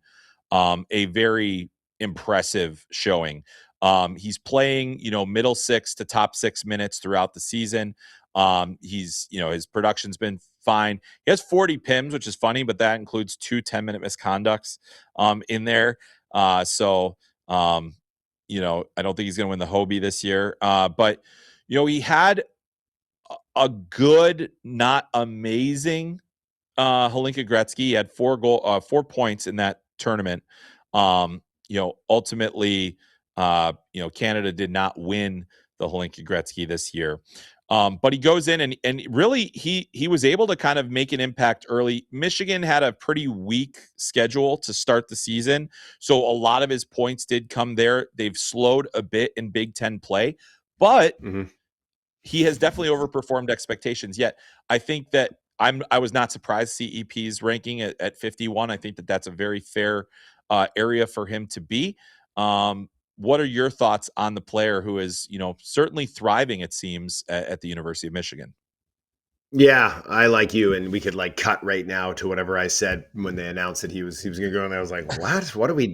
a very impressive showing. He's playing, middle six to top 6 minutes throughout the season. He's, his production's been fine. He has 40 PIMs, which is funny, but that includes 2 10-minute misconducts in there. I don't think he's going to win the Hobie this year. But he had a good, not amazing Hlinka Gretzky. He had 4 points in that tournament. Ultimately, Canada did not win the Hlinka Gretzky this year. But he goes in and really he was able to kind of make an impact early. Michigan had a pretty weak schedule to start the season, so a lot of his points did come there. They've slowed a bit in Big Ten play, but he has definitely overperformed expectations. Yet I think that I was not surprised to see EP's ranking at 51. I think that that's a very fair area for him to be. What are your thoughts on the player who is, certainly thriving, it seems, at the University of Michigan? Yeah, I like you, and we could cut right now to whatever I said when they announced that he was going to go, and I was like, what are we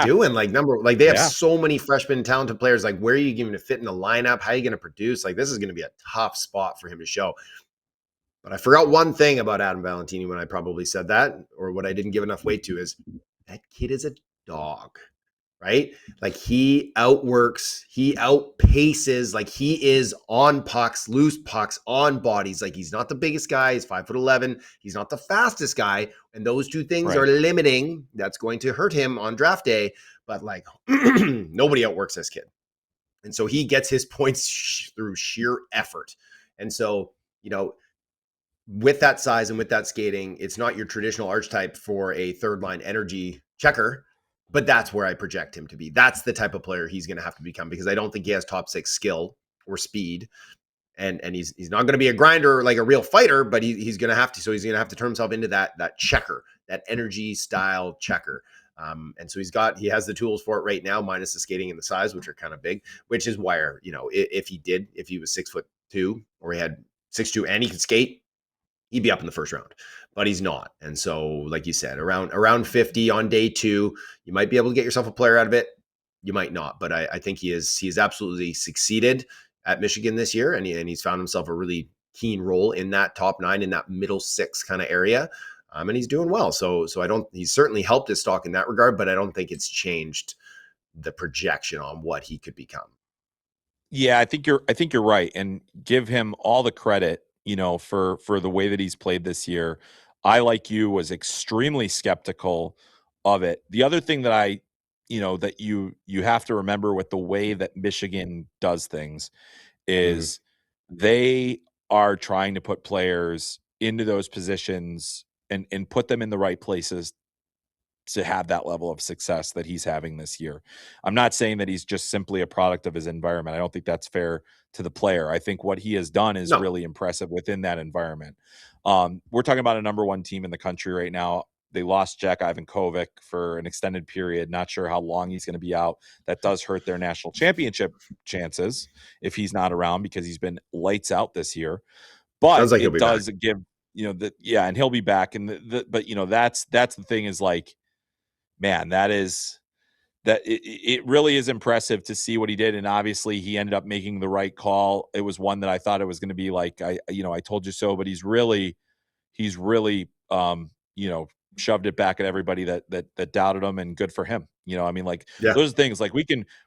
doing? They have so many freshman talented players. Where are you going to fit in the lineup? How are you going to produce? This is going to be a tough spot for him to show. But I forgot one thing about Adam Valentini when I probably said that, or what I didn't give enough weight to, is that kid is a dog. Right? He outworks, he outpaces, he is on pucks, loose pucks, on bodies. He's not the biggest guy. He's 5'11". He's not the fastest guy. And those two things are limiting. That's going to hurt him on draft day. But nobody outworks this kid. And so he gets his points through sheer effort. And so, with that size and with that skating, it's not your traditional archetype for a third line energy checker. But that's where I project him to be. That's the type of player he's going to have to become, because I don't think he has top 6 skill or speed. And he's not going to be a grinder like a real fighter, but he's going to have to. So he's going to have to turn himself into that checker, that energy style checker. And so he has the tools for it right now, minus the skating and the size, which are kind of big, which is why, if he was 6'2", or he had 6'2" and he could skate, he'd be up in the first round, but he's not. And so, like you said, around 50 on day 2, you might be able to get yourself a player out of it. You might not, but I think he has absolutely succeeded at Michigan this year. And he's found himself a really keen role in that top 9, in that middle 6 kind of area. And he's doing well. So he's certainly helped his stock in that regard, but I don't think it's changed the projection on what he could become. Yeah, I think you're right, and give him all the credit, for the way that he's played this year. I, like you, was extremely skeptical of it. The other thing that that you have to remember with the way that Michigan does things is they are trying to put players into those positions and put them in the right places to have that level of success that he's having this year. I'm not saying that he's just simply a product of his environment. I don't think that's fair to the player. I think what he has done is No. really impressive within that environment. We're talking about a number one team in the country right now. They lost Jack Ivankovic for an extended period. Not sure how long he's going to be out. That does hurt their national championship chances if he's not around, because he's been lights out this year. But Sounds like he'll it be does back. give, and he'll be back. And but that's the thing, is like, man, it really is impressive to see what he did. And obviously he ended up making the right call. It was one that I thought it was going to be like, I told you so, but he's really, shoved it back at everybody that doubted him, and good for him. Like, Yeah. those things, like,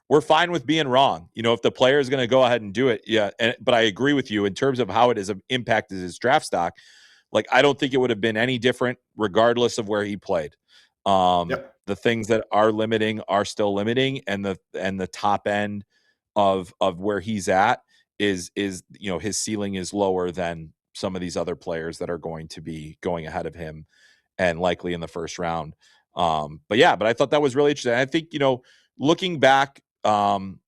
we're fine with being wrong. If the player is going to go ahead and do it. Yeah. But I agree with you in terms of how it has impacted his draft stock. Like, I don't think it would have been any different regardless of where he played. Yep. The things that are limiting are still limiting, and the top end of where he's at is his ceiling is lower than some of these other players that are going to be going ahead of him, and likely in the first round. But I thought that was really interesting. I think, looking back, can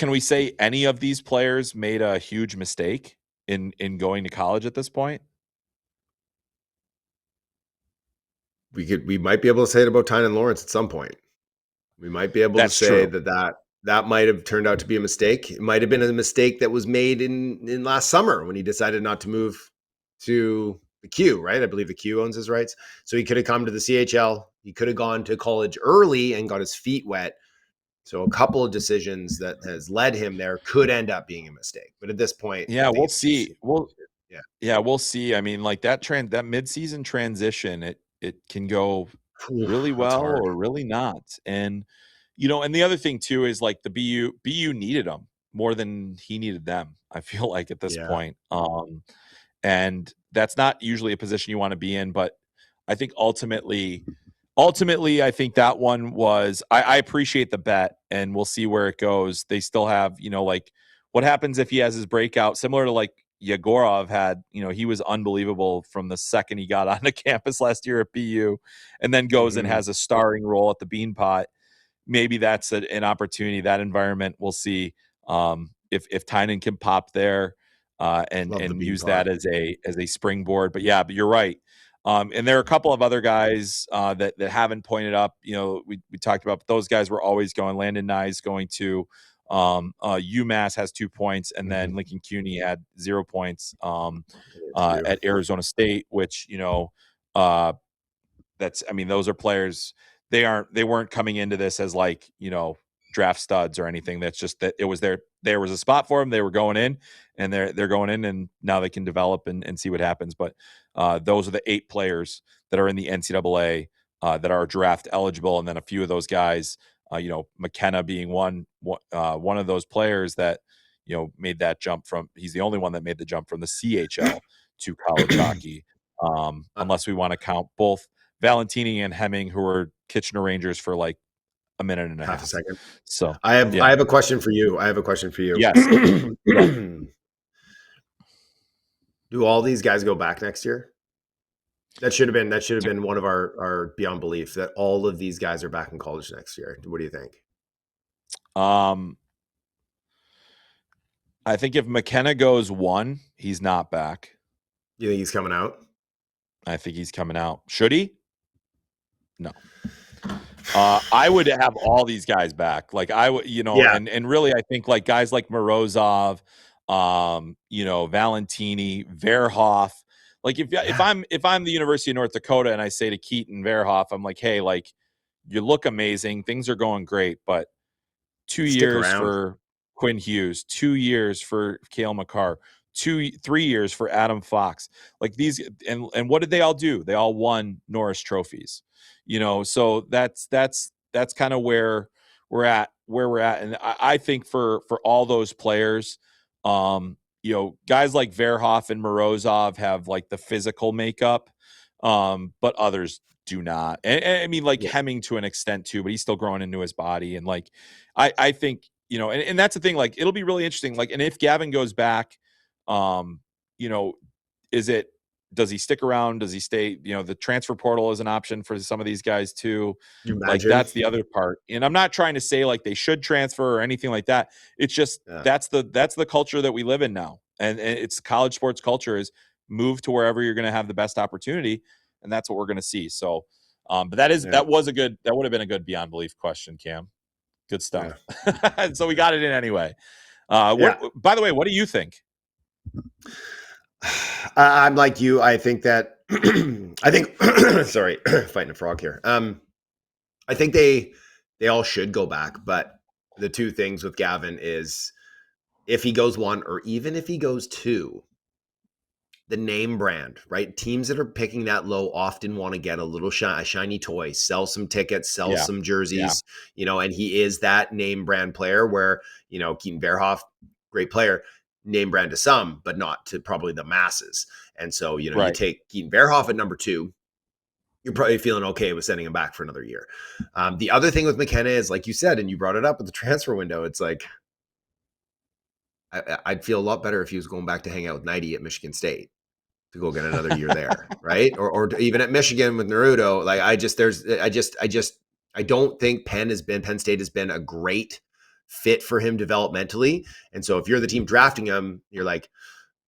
we say any of these players made a huge mistake in going to college at this point? We might be able to say it about Tynan Lawrence at some point. We might be able to That's say true. that might have turned out to be a mistake. It might have been a mistake that was made in last summer when he decided not to move to the Q, right? I believe the Q owns his rights. So he could have come to the CHL. He could have gone to college early and got his feet wet. So a couple of decisions that has led him there could end up being a mistake. But at this point, I Yeah, think we'll it's too see. soon. Yeah. Yeah, we'll see. I mean, like, that midseason transition, it can go really That's well hard. or really not. And and the other thing too is, like, the BU needed him more than he needed them, I feel like, at this Yeah. point. And that's not usually a position you want to be in, but I think ultimately, I think that one was, I appreciate the bet, and we'll see where it goes. They still have, like, what happens if he has his breakout, similar to, like, Yegorov had. He was unbelievable from the second he got onto campus last year at BU, and then goes and has a starring role at the Beanpot. Maybe that's an opportunity, that environment. We'll see if Tynan can pop there, and Love the use Beanpot. that as a springboard. But you're right. And there are a couple of other guys that haven't pointed up. We talked about, but those guys were always going. Landon Nye's going to UMass, has 2 points, and then Lincoln CUNY had 0 points at Arizona State, which those are players. They weren't coming into this as, like, draft studs or anything. That's just that there was a spot for them. They were going in, and they're going in, and now they can develop and see what happens. But those are the 8 players that are in the NCAA that are draft eligible, and then a few of those guys, McKenna being one of those players that made that jump from. He's the only one that made the jump from the CHL to college hockey, unless we want to count both Valentini and Hemming, who were Kitchener Rangers for like a minute and a Half half. a second. So I have a question for you. Yes. Yeah. Do all these guys go back next year? That should have been one of our beyond belief, that all of these guys are back in college next year. What do you think? I think if McKenna goes 1, he's not back. You think he's coming out? I think he's coming out. Should he? No. I would have all these guys back. Like, I would, and really, I think, like, guys like Morozov, Valentini, Verhoeff. Like, if I'm the University of North Dakota and I say to Keaton Verhoeff, I'm like, hey, like, you look amazing, things are going great, but 2 Stick years around. for Quinn Hughes, 2 years for Cale Makar, 3 years for Adam Fox. Like these, and what did they all do? They all won Norris trophies, so that's kind of where we're at. And I think for all those players, guys like Verhoeff and Morozov have like the physical makeup, but others do not. And I mean, like Hemming to an extent too, but he's still growing into his body. And like, I think, and that's the thing, like, it'll be really interesting. Like, and if Gavin goes back, does he stick around? Does he stay? The transfer portal is an option for some of these guys too. Like, that's the other part. And I'm not trying to say like they should transfer or anything like that. It's just, that's the culture that we live in now. And it's college sports culture is move to wherever you're going to have the best opportunity. And that's what we're going to see. So, but that would have been a good beyond belief question, Cam. Good stuff. Yeah. So we got it in anyway. By the way, what do you think? I'm like you. I think that sorry, fighting a frog here. I think they all should go back, but the two things with Gavin is if he goes one or even if he goes two, the name brand, right? Teams that are picking that low often want to get a little shiny toy, sell some tickets, sell some jerseys, and he is that name brand player where, Keaton Verhoeff, great player, name brand to some, but not to probably the masses. And so, you take Keaton Verhoeff at number 2, you're probably feeling okay with sending him back for another year. The other thing with McKenna is, like you said, and you brought it up with the transfer window, it's like, I'd feel a lot better if he was going back to hang out with Nighty at Michigan State to go get another year there, right? Or even at Michigan with Naruto. Like, I don't think Penn State has been a great fit for him developmentally. And so if you're the team drafting him, you're like,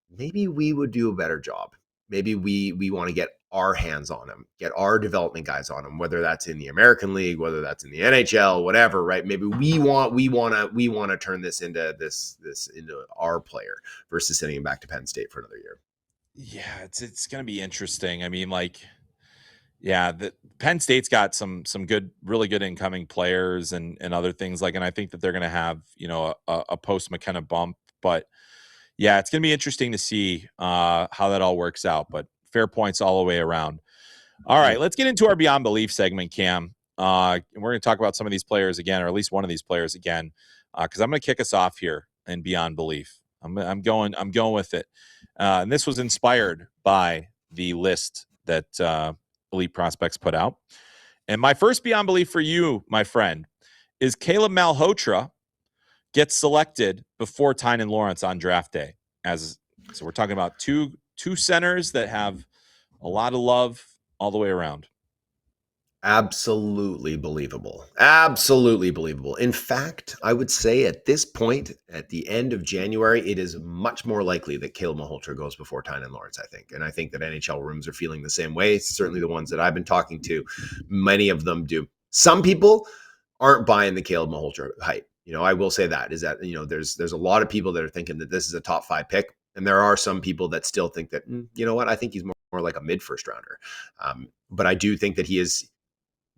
maybe we would do a better job. Maybe we want to get our hands on him, get our development guys on him, whether that's in the American League, whether that's in the NHL, whatever, right? Maybe we want to turn this into into our player versus sending him back to Penn State for another year. Yeah, it's going to be interesting. I mean, like, the Penn State's got some good, really good incoming players and other things and I think that they're going to have, a post McKenna bump, but it's going to be interesting to see how that all works out, but fair points all the way around. All right, let's get into our Beyond Belief segment, Cam. And we're going to talk about some of these players again, or at least one of these players again, because I'm going to kick us off here in Beyond Belief. I'm going with it. And this was inspired by the list that Elite Prospects put out. And my first Beyond Belief for you, my friend, is Caleb Malhotra gets selected before Tynan Lawrence on draft day. So we're talking about two centers that have a lot of love all the way around. Absolutely believable. Absolutely believable. In fact, I would say at this point, at the end of January, it is much more likely that Caleb Malhotra goes before Tynan Lawrence, I think. And I think that NHL rooms are feeling the same way. Certainly the ones that I've been talking to, many of them do. Some people aren't buying the Caleb Malhotra hype. I will say that is that, there's a lot of people that are thinking that this is a top 5 pick. And there are some people that still think that, you know what, I think he's more like a mid first rounder. But I do think that he is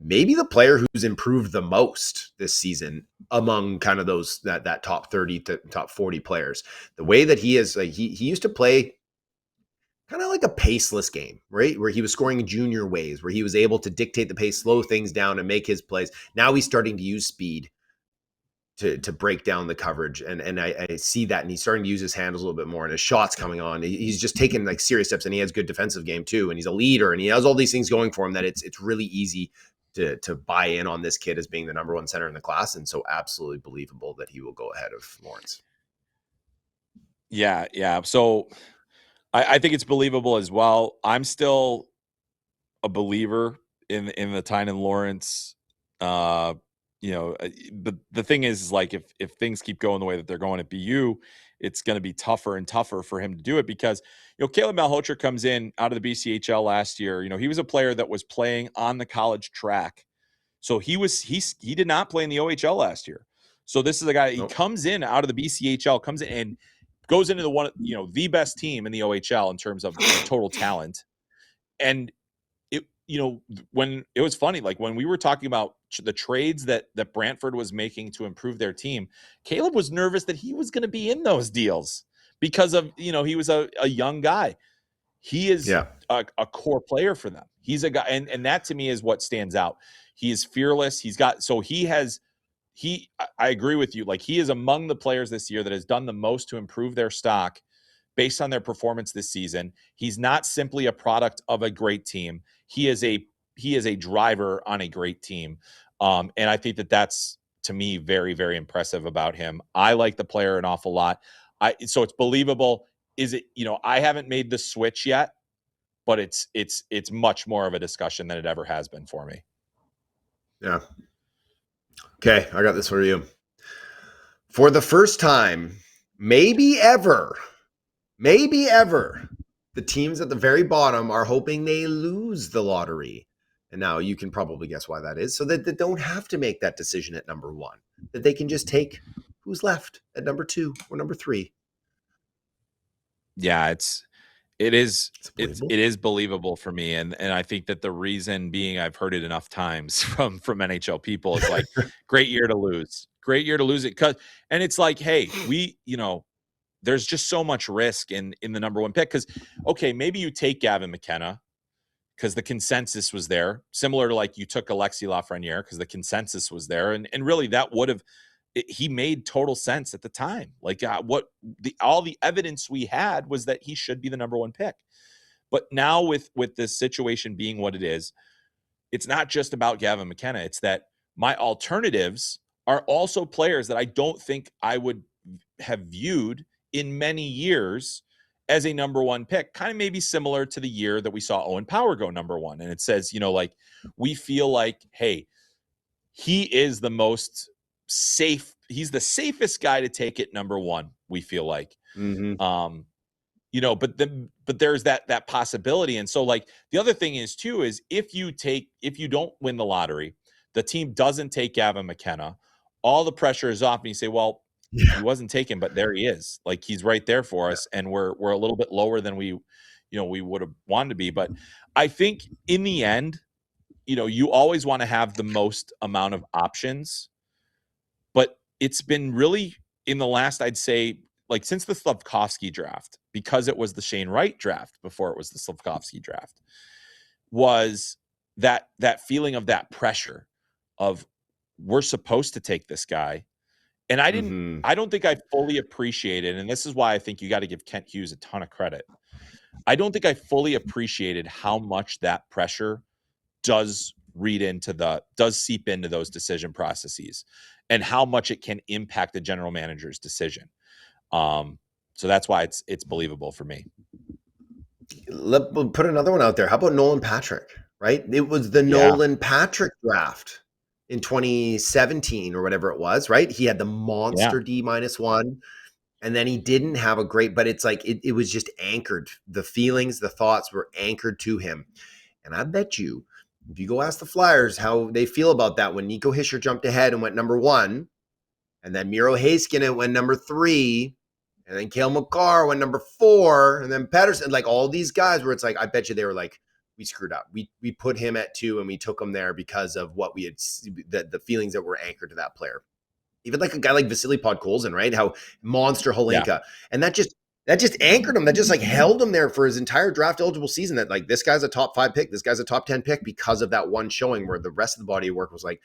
maybe the player who's improved the most this season among kind of those that top 30 to top 40 players. The way that he is, he used to play kind of like a paceless game, right? Where he was scoring in junior ways, where he was able to dictate the pace, slow things down and make his plays. Now he's starting to use speed to break down the coverage. And I see that, and he's starting to use his handles a little bit more, and his shots coming on. He's just taking like serious steps, and he has good defensive game too. And he's a leader, and he has all these things going for him that it's really easy to buy in on this kid as being the number 1 center in the class. And so absolutely believable that he will go ahead of Lawrence. Yeah. So I think it's believable as well. I'm still a believer in the Tynan Lawrence, but the thing is like, if things keep going the way that they're going at BU, it's going to be tougher and tougher for him to do it because, Caleb Malhotra comes in out of the BCHL last year. He was a player that was playing on the college track. So he did not play in the OHL last year. So this is a guy, he comes in out of the BCHL, comes in and goes into the best team in the OHL in terms of total talent. And when it was funny, like when we were talking about the trades that Brantford was making to improve their team, Caleb was nervous that he was going to be in those deals because of, he was a young guy. He is a core player for them. He's a guy, and that to me is what stands out. He is fearless. I agree with you. Like, he is among the players this year that has done the most to improve their stock based on their performance this season. He's not simply a product of a great team. He is a driver on a great team. And I think that's, to me, very, very impressive about him. I like the player an awful lot. So it's believable. Is it, I haven't made the switch yet, but it's much more of a discussion than it ever has been for me. Yeah. Okay, I got this for you. For the first time, maybe ever, the teams at the very bottom are hoping they lose the lottery. And now you can probably guess why that is, so that they don't have to make that decision at number 1, that they can just take who's left at number 2 or number 3. Yeah, it is believable for me, and I think that the reason being, I've heard it enough times from NHL people, is like, great year to lose it, and it's like, hey, there's just so much risk in the number 1 pick, because okay, maybe you take Gavin McKenna because the consensus was there, similar to like you took Alexis Lafreniere because the consensus was there, and really that would have. He made total sense at the time. Like, all the evidence we had was that he should be the number 1 pick. But now with this situation being what it is, it's not just about Gavin McKenna. It's that my alternatives are also players that I don't think I would have viewed in many years as a number 1 pick. Kind of maybe similar to the year that we saw Owen Power go number 1. And it says, like, we feel like, hey, he is the most safe. He's the safest guy to take it number 1, we feel like. Mm-hmm. But there's that possibility. And so, like, the other thing is too, is if you don't win the lottery, the team doesn't take Gavin McKenna, all the pressure is off, and you say, well, he wasn't taken, but there he is. Like, he's right there for us, and we're a little bit lower than we would have wanted to be. But I think in the end, you always want to have the most amount of options, but it's been really in the last, I'd say, like, since the Slafkovsky draft, because it was the Shane Wright draft before it was the Slafkovsky draft, was that feeling of that pressure of, we're supposed to take this guy. And I don't think I fully appreciated, and this is why I think you got to give Kent Hughes a ton of credit. I don't think I fully appreciated how much that pressure does seep into those decision processes, and how much it can impact the general manager's decision. So that's why it's believable for me. Let's put another one out there. How about Nolan Patrick, right? It was the Nolan Patrick draft in 2017 or whatever it was, right? He had the monster D-1, and then he didn't have a great, but it's like, it was just anchored. The feelings, the thoughts were anchored to him. And I bet you, if you go ask the Flyers how they feel about that, when Nico Hischier jumped ahead and went number 1, and then Miro Heiskanen went number 3, and then Cale Makar went number 4, and then Pettersson, like all these guys where it's like, I bet you they were like, we screwed up. We put him at 2 and we took him there because of what we had, the feelings that were anchored to that player. Even like a guy like Vasily Podkolzin, right? How monster Holinka. Yeah. And that just anchored him. That just like held him there for his entire draft eligible season, that like, this guy's a top 5 pick. This guy's a top 10 pick because of that one showing, where the rest of the body of work was like,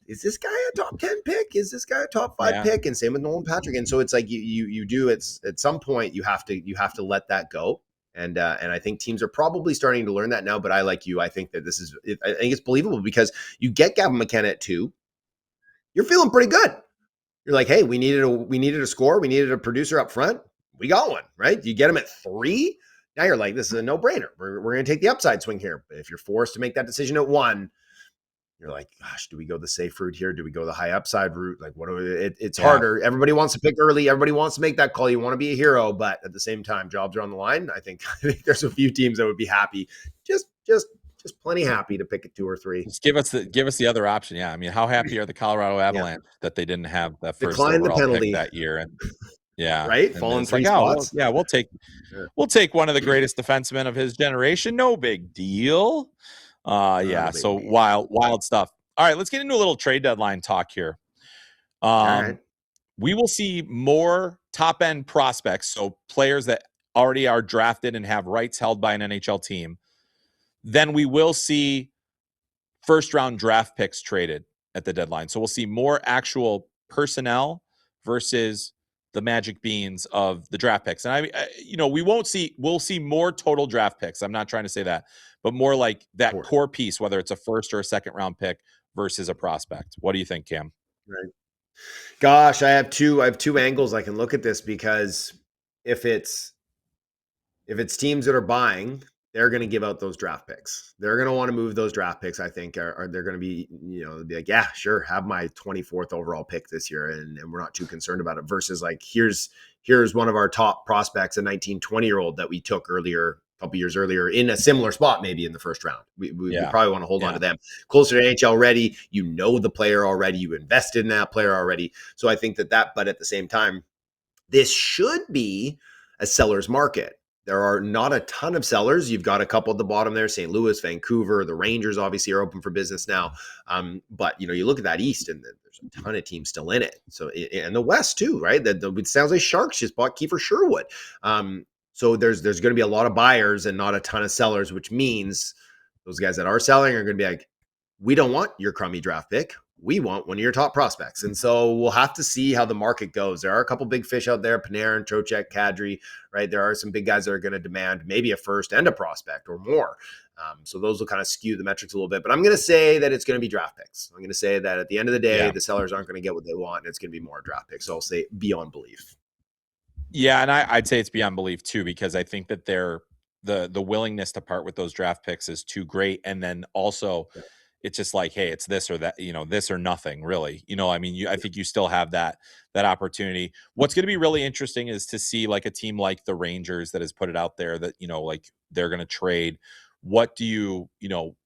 is this guy a top 10 pick? Is this guy a top 5 pick? And same with Nolan Patrick. And so it's like, you do, it's at some point you have to let that go. And I think teams are probably starting to learn that now, but I think that I think it's believable, because you get Gavin McKenna at 2, you're feeling pretty good. You're like, hey, we needed a score. We needed a producer up front. We got one, right? You get him at 3. Now you're like, this is a no-brainer. We're going to take the upside swing here. But if you're forced to make that decision at 1, you're like, gosh, do we go the safe route here? Do we go the high upside route? Like, it's harder. Everybody wants to pick early. Everybody wants to make that call. You want to be a hero, but at the same time, jobs are on the line. I think there's a few teams that would be happy, just plenty happy to pick at 2 or 3. Just give us the other option. Yeah, I mean, how happy are the Colorado Avalanche that they didn't have that first overall pick that year? And right, falling 3 spots. We'll take one of the greatest defensemen of his generation. No big deal. So wild stuff. All right, let's get into a little trade deadline talk here. we will see more top end prospects, so players that already are drafted and have rights held by an NHL team, than we will see first round draft picks traded at the deadline. So we'll see more actual personnel versus the magic beans of the draft picks. And we'll see more total draft picks. I'm not trying to say that, but more like that core piece, whether it's a first or a second round pick versus a prospect. What do you think, Cam? Right. Gosh, I have two angles I can look at this, because if it's teams that are buying, they're going to give out those draft picks. They're going to want to move those draft picks. I think are they're going to be, be like, yeah, sure, have my 24th overall pick this year, and we're not too concerned about it. Versus like, here's one of our top prospects, a 19, 20-year-old that we took a couple years earlier in a similar spot, maybe in the first round. We probably want to hold on to them. Closer to NHL ready, the player already, you invested in that player already. So I think that, but at the same time, this should be a seller's market. There are not a ton of sellers. You've got a couple at the bottom there, St. Louis, Vancouver, the Rangers obviously are open for business now. But you look at that East, and there's a ton of teams still in it. So, and the West too, right? It sounds like Sharks just bought Kiefer Sherwood. So there's going to be a lot of buyers and not a ton of sellers, which means those guys that are selling are going to be like, we don't want your crummy draft pick. We want one of your top prospects. And so we'll have to see how the market goes. There are a couple big fish out there, Panarin, Trocheck, Kadri, right? There are some big guys that are going to demand maybe a first and a prospect or more. So those will kind of skew the metrics a little bit. But I'm going to say that it's going to be draft picks. I'm going to say that at the end of the day, the sellers aren't going to get what they want, and it's going to be more draft picks. So I'll say beyond belief. Yeah, and I'd say it's beyond belief too, because I think that the willingness to part with those draft picks is too great. And then also it's just like, hey, it's this or that, this or nothing, really. I think you still have that opportunity. What's going to be really interesting is to see like a team like the Rangers that has put it out there that, like they're going to trade. What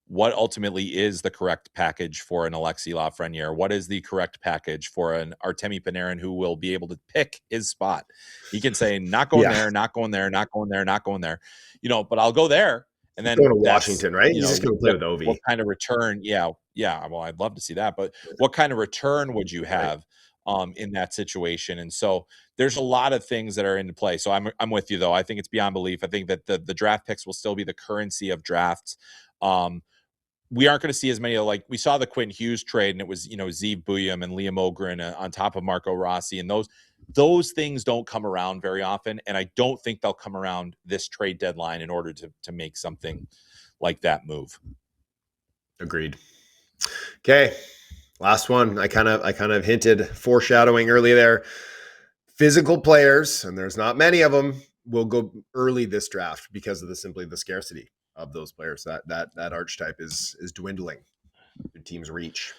what ultimately is the correct package for an Alexis Lafreniere? What is the correct package for an Artemi Panarin who will be able to pick his spot? He can say, not going there, not going there, not going there, not going there, but I'll go there. And then going to Washington, right? He's just going to play with Ovi. What kind of return? Yeah. Well, I'd love to see that, but what kind of return would you have in that situation? And so there's a lot of things that are into play. So I'm with you though. I think it's beyond belief. I think that the draft picks will still be the currency of drafts. We aren't going to see as many, like we saw the Quinn Hughes trade, and it was, Zeev Buium and Liam Ogren on top of Marco Rossi, and those things don't come around very often. And I don't think they'll come around this trade deadline in order to make something like that move. Agreed. Okay. Last one. I kind of hinted, foreshadowing earlier there. Physical players, and there's not many of them, will go early this draft because of the scarcity of those players. That archetype is dwindling. The team's reach.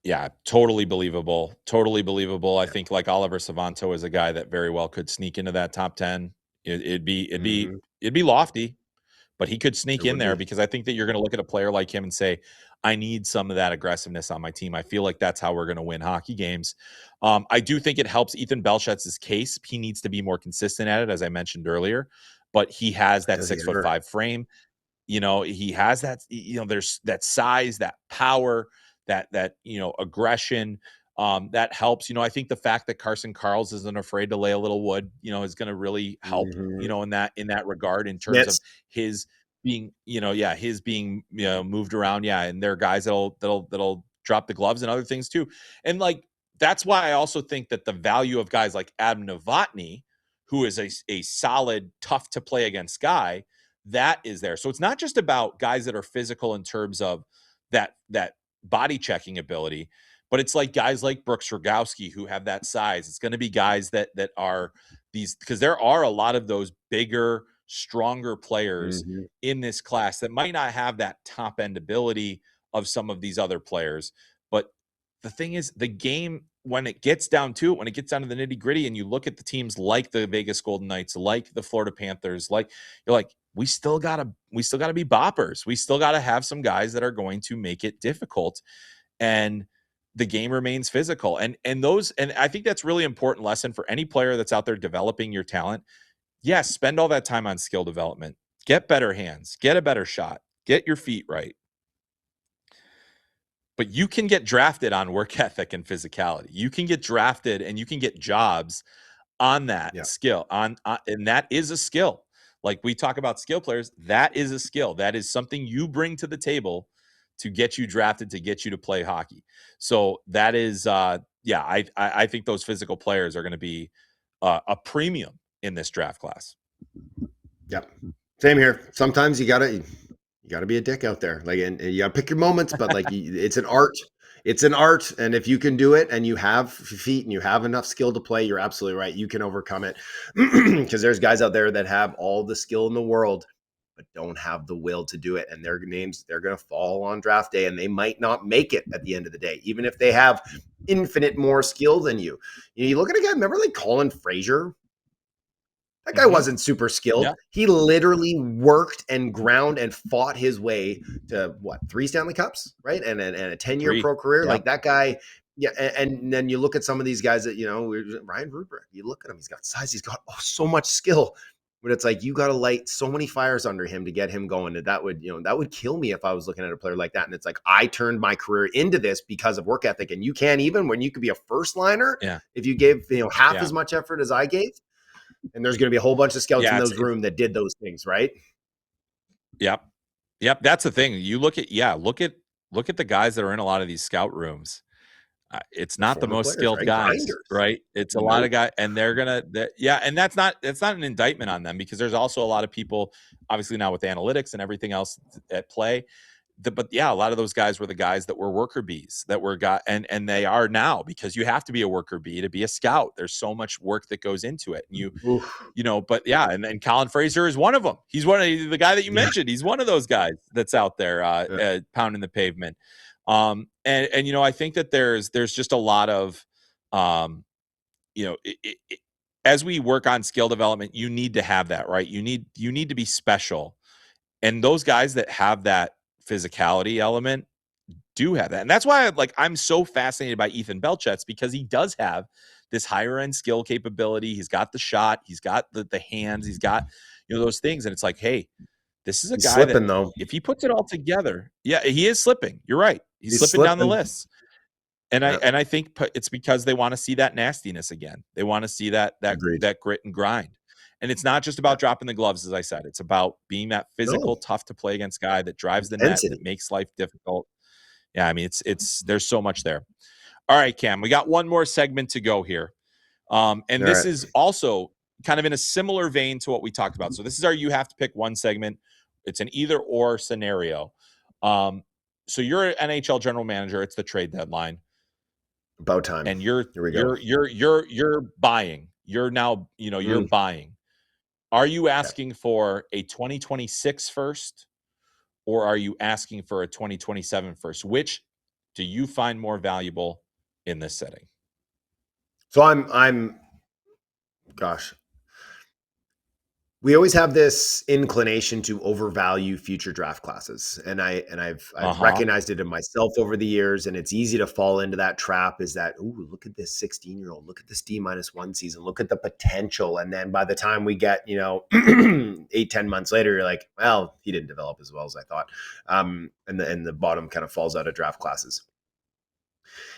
Yeah, totally believable. Totally believable. I think like Oliver Savanto is a guy that very well could sneak into that top 10. It'd be lofty, but he could sneak in there because I think that you're going to look at a player like him and say, I need some of that aggressiveness on my team. I feel like that's how we're going to win hockey games. I do think it helps Ethan Belchetz's case. He needs to be more consistent at it, as I mentioned earlier, but he has that 6'5" frame. He has that, there's that size, that power, that aggression, that helps. I think the fact that Carson Karls isn't afraid to lay a little wood, is going to really help, in that regard, in terms of his being, his being, moved around. Yeah. And there are guys that'll drop the gloves and other things too. And like, that's why I also think that the value of guys like Adam Novotny, who is a solid, tough to play against guy, that is there. So it's not just about guys that are physical in terms of that body checking ability, but it's like guys like Brooks Rogowski who have that size. It's going to be guys that are these, because there are a lot of those bigger, stronger players in this class that might not have that top end ability of some of these other players. But the thing is, the game, when it gets down to it, when it gets down to the nitty gritty, and you look at the teams like the Vegas Golden Knights, like the Florida Panthers, you're like, we still gotta be boppers. We still gotta have some guys that are going to make it difficult, and the game remains physical. And I think that's really important lesson for any player that's out there developing your talent. Yes, spend all that time on skill development. Get better hands. Get a better shot. Get your feet right. But you can get drafted on work ethic and physicality. You can get drafted and you can get jobs on that skill, and that is a skill. Like we talk about skill players, that is a skill. That is something you bring to the table to get you drafted, to get you to play hockey. So that is, I think those physical players are going to be a premium in this draft class. Yep. Same here. Sometimes you gotta be a dick out there. Like, and you gotta pick your moments, but like, it's an art. It's an art. And if you can do it and you have feet and you have enough skill to play, you're absolutely right. You can overcome it. Because there's guys out there that have all the skill in the world, but don't have the will to do it. And their names, they're going to fall on draft day, and they might not make it at the end of the day, even if they have infinite more skill than you. You look at a guy, remember like Colin Fraser? That guy wasn't super skilled. Yeah. He literally worked and ground and fought his way to 3 Stanley Cups, right? And a 10-year pro career. Yeah. Like that guy. Yeah. And then you look at some of these guys that, Ryan Rubrick, you look at him, he's got size, he's got so much skill, but it's like, you got to light so many fires under him to get him going. That would kill me if I was looking at a player like that. And it's like, I turned my career into this because of work ethic. And you can't, even when you could be a first liner, if you gave, half as much effort as I gave. And there's going to be a whole bunch of scouts in those room that did those things, right? Yep. That's the thing. You look at the guys that are in a lot of these scout rooms. It's not the most skilled guys, right? It's a lot of guys, and and that's not an indictment on them, because there's also a lot of people, obviously now with analytics and everything else at play. But a lot of those guys were the guys that were worker bees, that were and they are now, because you have to be a worker bee to be a scout. There's so much work that goes into it. And but and Colin Fraser is one of them. He's one of the guy that you mentioned. He's one of those guys that's out there pounding the pavement. And I think that there's just a lot of, as we work on skill development, you need to have that, right? You need to be special. And those guys that have that physicality element do have that. And that's why I'm so fascinated by Ethan Belchetz, because he does have this higher end skill capability. He's got the shot, he's got the hands, he's got, those things. And it's like, hey, this is a guy slipping, though. If he puts it all together, he is slipping. You're right. He's slipping down the list. And I think it's because they want to see that nastiness again. They want to see that grit and grind. And it's not just about dropping the gloves, as I said. It's about being that physical, tough to play against guy that drives the net, that makes life difficult. Yeah, I mean, it's there's so much there. All right, Cam, we got one more segment to go here. This is also kind of in a similar vein to what we talked about. So this is our you have to pick one segment. It's an either or scenario. So you're an NHL general manager. It's the trade deadline. About time. And you're buying. You're now, you're buying. Are you asking for a 2026 first, or are you asking for a 2027 first? Which do you find more valuable in this setting? So we always have this inclination to overvalue future draft classes. And I've recognized it in myself over the years, and it's easy to fall into that trap, is that, ooh, look at this 16-year-old, look at this D-1 season, look at the potential. And then by the time we get, 8-10 months later, you're like, well, he didn't develop as well as I thought. And the bottom kind of falls out of draft classes.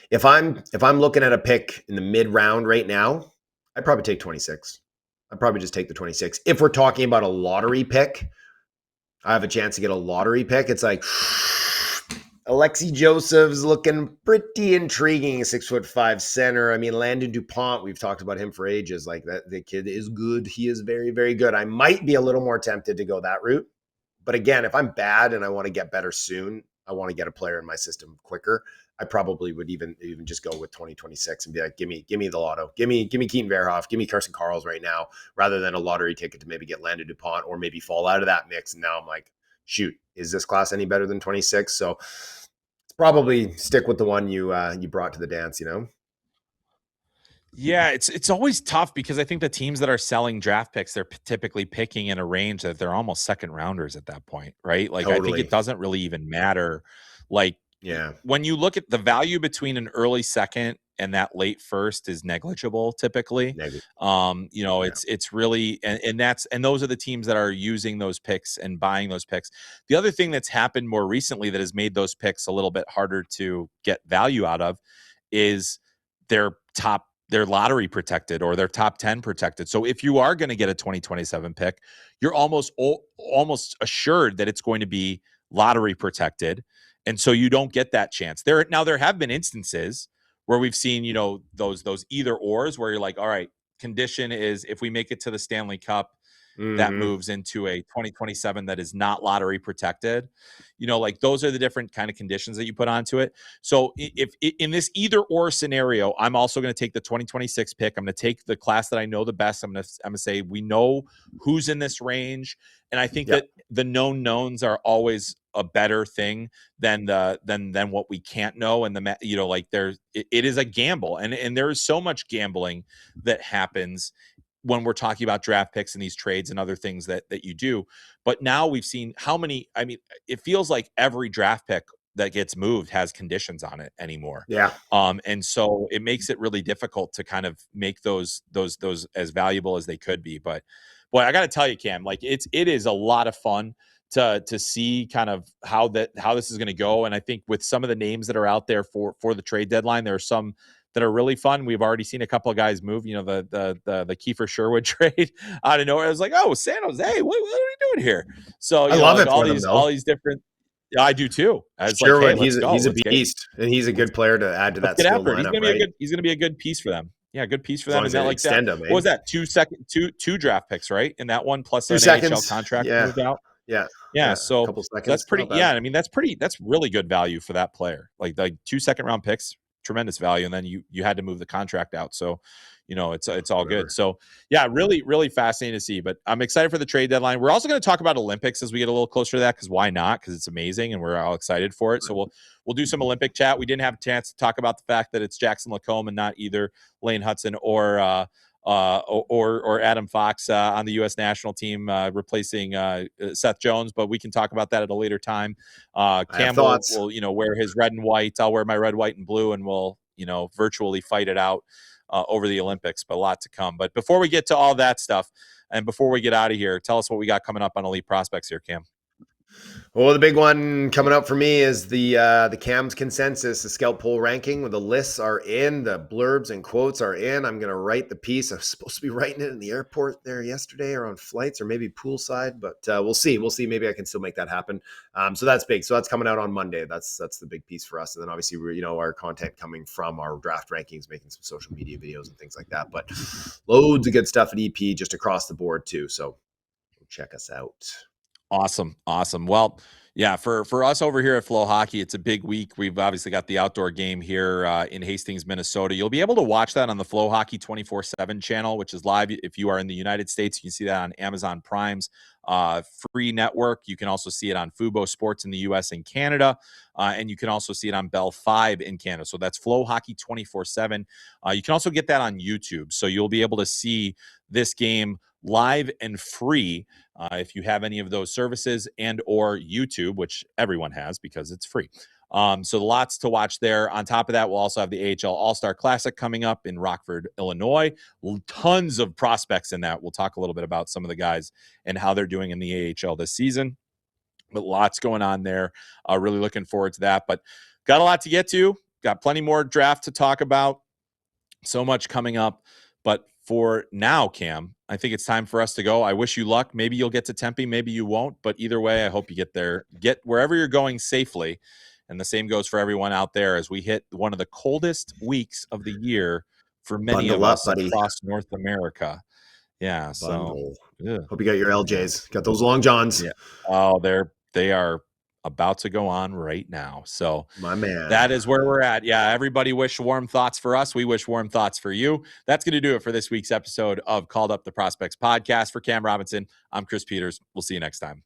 If I'm looking at a pick in the mid round right now, I'd probably take 26. I'd probably just take the 26. If we're talking about a lottery pick, I have a chance to get a lottery pick. It's like Alexei Joseph's looking pretty intriguing, 6'5" center. I mean, Landon DuPont, we've talked about him for ages. Like that, the kid is good. He is very, very good. I might be a little more tempted to go that route. But again, if I'm bad and I want to get better soon, I want to get a player in my system quicker, I probably would even just go with 2026 and be like, give me the lotto. Give me Keaton Verhoeff. Give me Carson Karls right now, rather than a lottery ticket to maybe get Landon DuPont or maybe fall out of that mix. And now I'm like, shoot, is this class any better than 26? So it's probably stick with the one you brought to the dance, Yeah, it's always tough, because I think the teams that are selling draft picks, they're typically picking in a range that they're almost second rounders at that point, right? Like, totally. I think it doesn't really even matter. Like, when you look at the value between an early second and that late first is negligible typically. It's really, and those are the teams that are using those picks and buying those picks. The other thing that's happened more recently that has made those picks a little bit harder to get value out of is they're lottery protected or they're top 10 protected. So if you are going to get a 2027 pick, you're almost assured that it's going to be lottery protected. And so you don't get that chance. There have been instances where we've seen, those either ors where you're like, all right, condition is if we make it to the Stanley Cup, that moves into a 2027 that is not lottery protected. Like those are the different kind of conditions that you put onto it. So if in this either or scenario, I'm also going to take the 2026 pick. I'm going to take the class that I know the best. I'm going to say we know who's in this range, and I think that the known knowns are always a better thing than what we can't know. And it is a gamble, and there is so much gambling that happens when we're talking about draft picks and these trades and other things that you do. But now we've seen it feels like every draft pick that gets moved has conditions on it anymore. Yeah. And so it makes it really difficult to kind of make those as valuable as they could be. But boy, I got to tell you, Cam, like it is a lot of fun to see kind of how this is going to go. And I think with some of the names that are out there for the trade deadline, there are some that are really fun. We've already seen a couple of guys move, the Kiefer Sherwood trade out of nowhere. I was like, oh, San Jose, what are we doing here? So I love it all for these them, all these different. Yeah, I do too. Sherwood, he's a beast, and he's a good player to add to that skill lineup. He's gonna be a good piece for them. Yeah, good piece for as them. And that like that. What was that? Two draft picks, right? In that one plus an NHL contract moved out. Yeah. So a couple seconds, that's pretty. Yeah, I mean that's really good value for that player. Like 2 second-round picks, tremendous value, and then you had to move the contract out. So, it's all good. So yeah, really, really fascinating to see. But I'm excited for the trade deadline. We're also going to talk about Olympics as we get a little closer to that, because why not? Because it's amazing and we're all excited for it. So we'll do some Olympic chat. We didn't have a chance to talk about the fact that it's Jackson Lacombe and not either Lane Hudson or Adam Fox on the U.S. national team replacing Seth Jones, but we can talk about that at a later time. Cam will wear his red and white. I'll wear my red, white, and blue, and we'll virtually fight it out over the Olympics. But a lot to come. But before we get to all that stuff, and before we get out of here, tell us what we got coming up on Elite Prospects here, Cam. Well, the big one coming up for me is the Cam's consensus, the scout poll ranking, where the lists are in, the blurbs and quotes are in. I'm going to write the piece. I'm supposed to be writing it in the airport there yesterday, or on flights, or maybe poolside, but we'll see. We'll see. Maybe I can still make that happen. So that's big. So that's coming out on Monday. That's the big piece for us. And then obviously, our content coming from our draft rankings, making some social media videos and things like that. But loads of good stuff at EP just across the board too. So check us out. Awesome. Well, yeah, for us over here at FloHockey, it's a big week. We've obviously got the outdoor game here in Hastings, Minnesota. You'll be able to watch that on the FloHockey 24/7 channel, which is live. If you are in the United States, you can see that on Amazon Prime's free network. You can also see it on Fubo Sports in the US and Canada. And you can also see it on Bell 5 in Canada. So that's FloHockey 24/7. You can also get that on YouTube. So you'll be able to see this game live and free if you have any of those services and or YouTube, which everyone has because it's free. So lots to watch there. On top of that, we'll also have the AHL All-Star Classic coming up in Rockford, Illinois. Tons of prospects in that. We'll talk a little bit about some of the guys and how they're doing in the AHL this season. But lots going on there. Really looking forward to that. But got a lot to get to. Got plenty more draft to talk about. So much coming up. But for now, Cam, I think it's time for us to go. I wish you luck. Maybe you'll get to Tempe. Maybe you won't. But either way, I hope you get there. Get wherever you're going safely. And the same goes for everyone out there as we hit one of the coldest weeks of the year for many of us across North America. Yeah. So hope you got your LJs. Got those long johns. Yeah. Oh, they are about to go on right now. So my man, that is where we're at. Yeah. Everybody wish warm thoughts for us. We wish warm thoughts for you. That's going to do it for this week's episode of Called Up the Prospects podcast. For Cam Robinson, I'm Chris Peters. We'll see you next time.